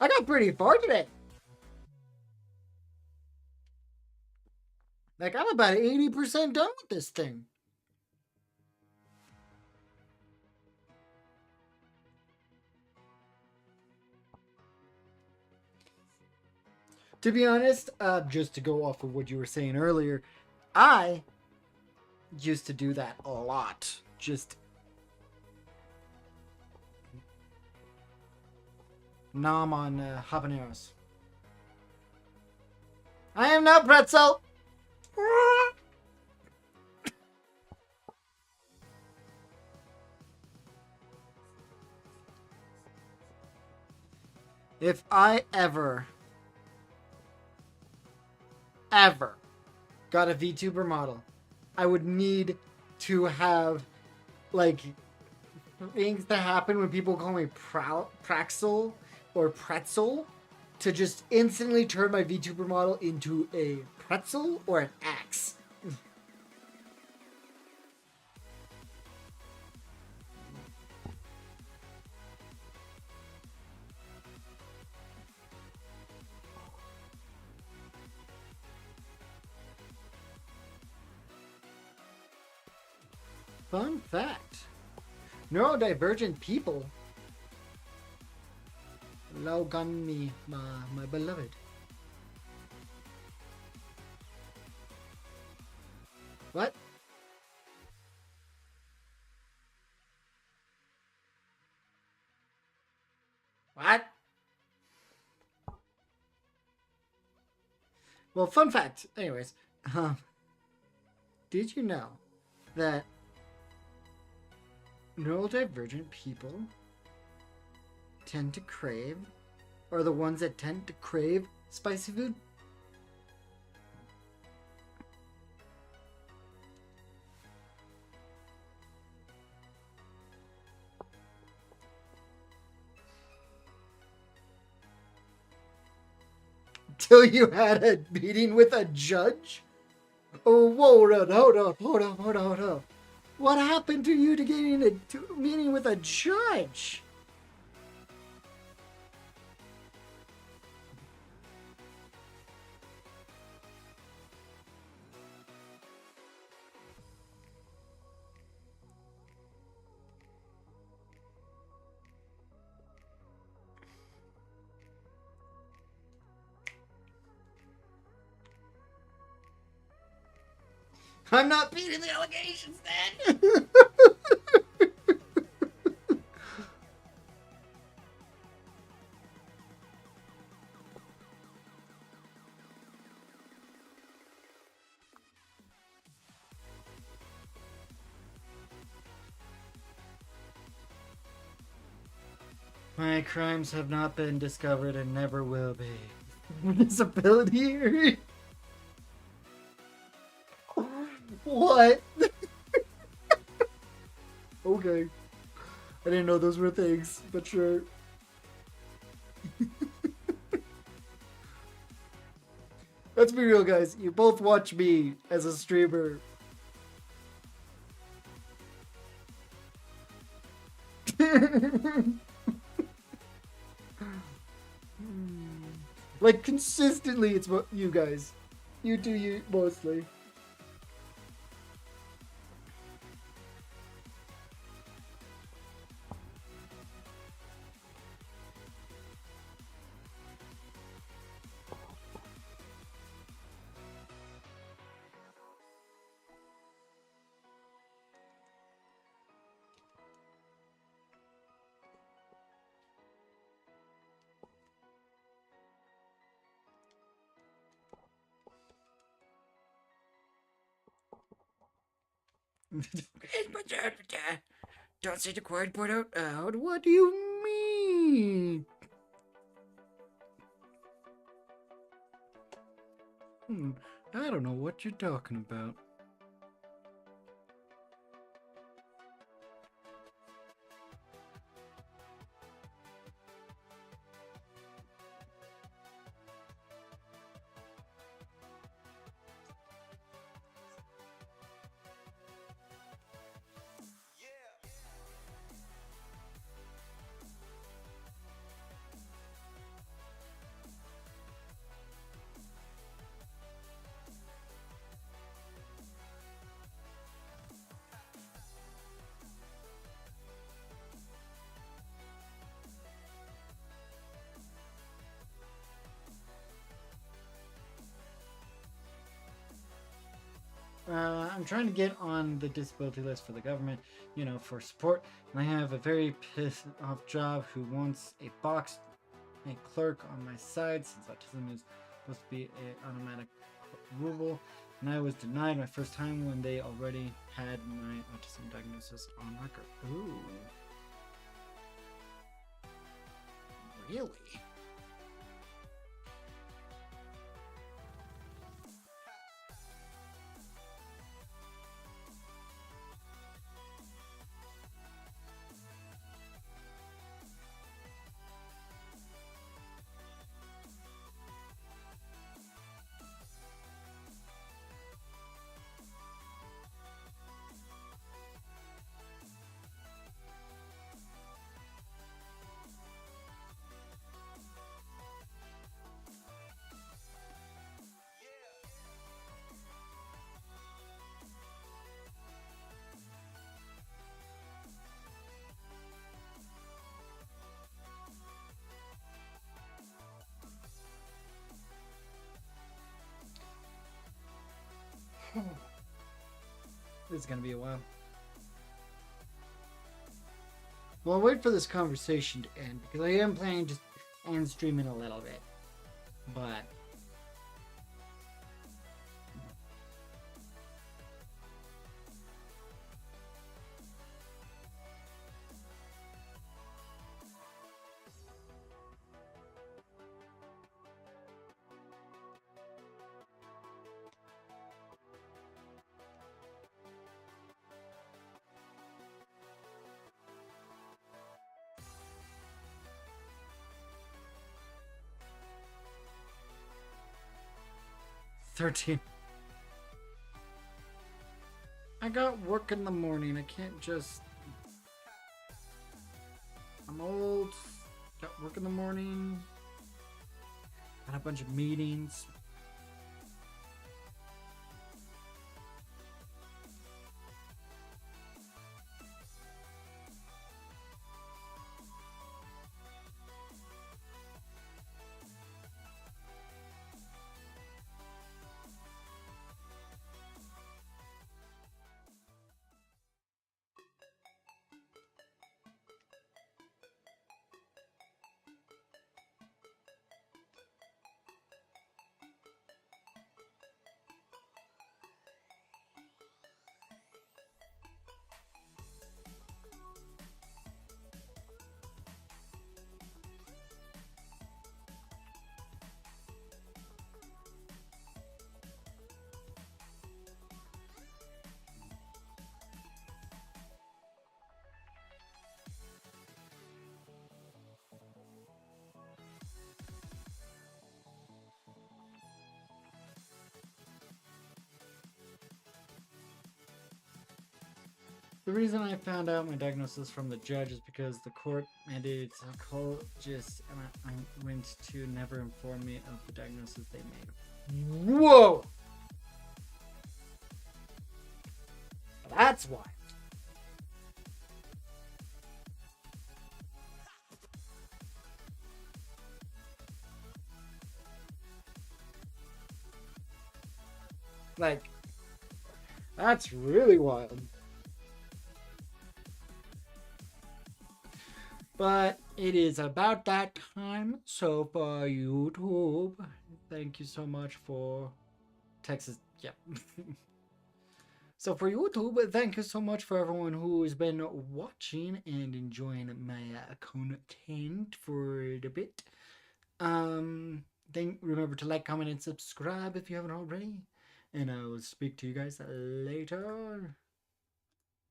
S1: I got pretty far today. Like, I'm about 80% done with this thing. To be honest, just to go off of what you were saying earlier, I used to do that a lot. Just nom on habaneros. I am no pretzel. If I ever got a VTuber model, I would need to have, like, things to happen when people call me Praxel or Pretzel to just instantly turn my VTuber model into a pretzel or an axe. Fun fact. Neurodivergent people log on me, my beloved. What? What? Well, fun fact. Anyways, did you know that neurodivergent people tend to crave, or the ones that tend to crave spicy food? Till you had a meeting with a judge? Oh, hold up. What happened to you to getting a meeting with a judge? I'm not beating the allegations then. My crimes have not been discovered and never will be. Disability? What? Okay. I didn't know those were things, but sure. Let's be real, guys. You both watch me as a streamer. Like, consistently, it's what you guys. You do you mostly. Don't say the quiet part out loud. What do you mean? I don't know what you're talking about. I'm trying to get on the disability list for the government, for support. And I have a very pissed off job who wants a box, a clerk on my side, since autism is supposed to be an automatic removal. And I was denied my first time when they already had my autism diagnosis on record. Ooh. Really? This is gonna be a while. Well, I'll wait for this conversation to end because I am planning to end streaming a little bit. But $13. I got work in the morning. I can't just. I'm old. Got work in the morning. Got a bunch of meetings. The reason I found out my diagnosis from the judge is because the court mandated psychologists and I went to never inform me of the diagnosis they made. Whoa! That's why. Like, that's really wild. But it is about that time. So for YouTube, thank you so much for Texas. Yep. So for YouTube, thank you so much for everyone who has been watching and enjoying my content for the bit. Then remember to like, comment, and subscribe if you haven't already. And I will speak to you guys later.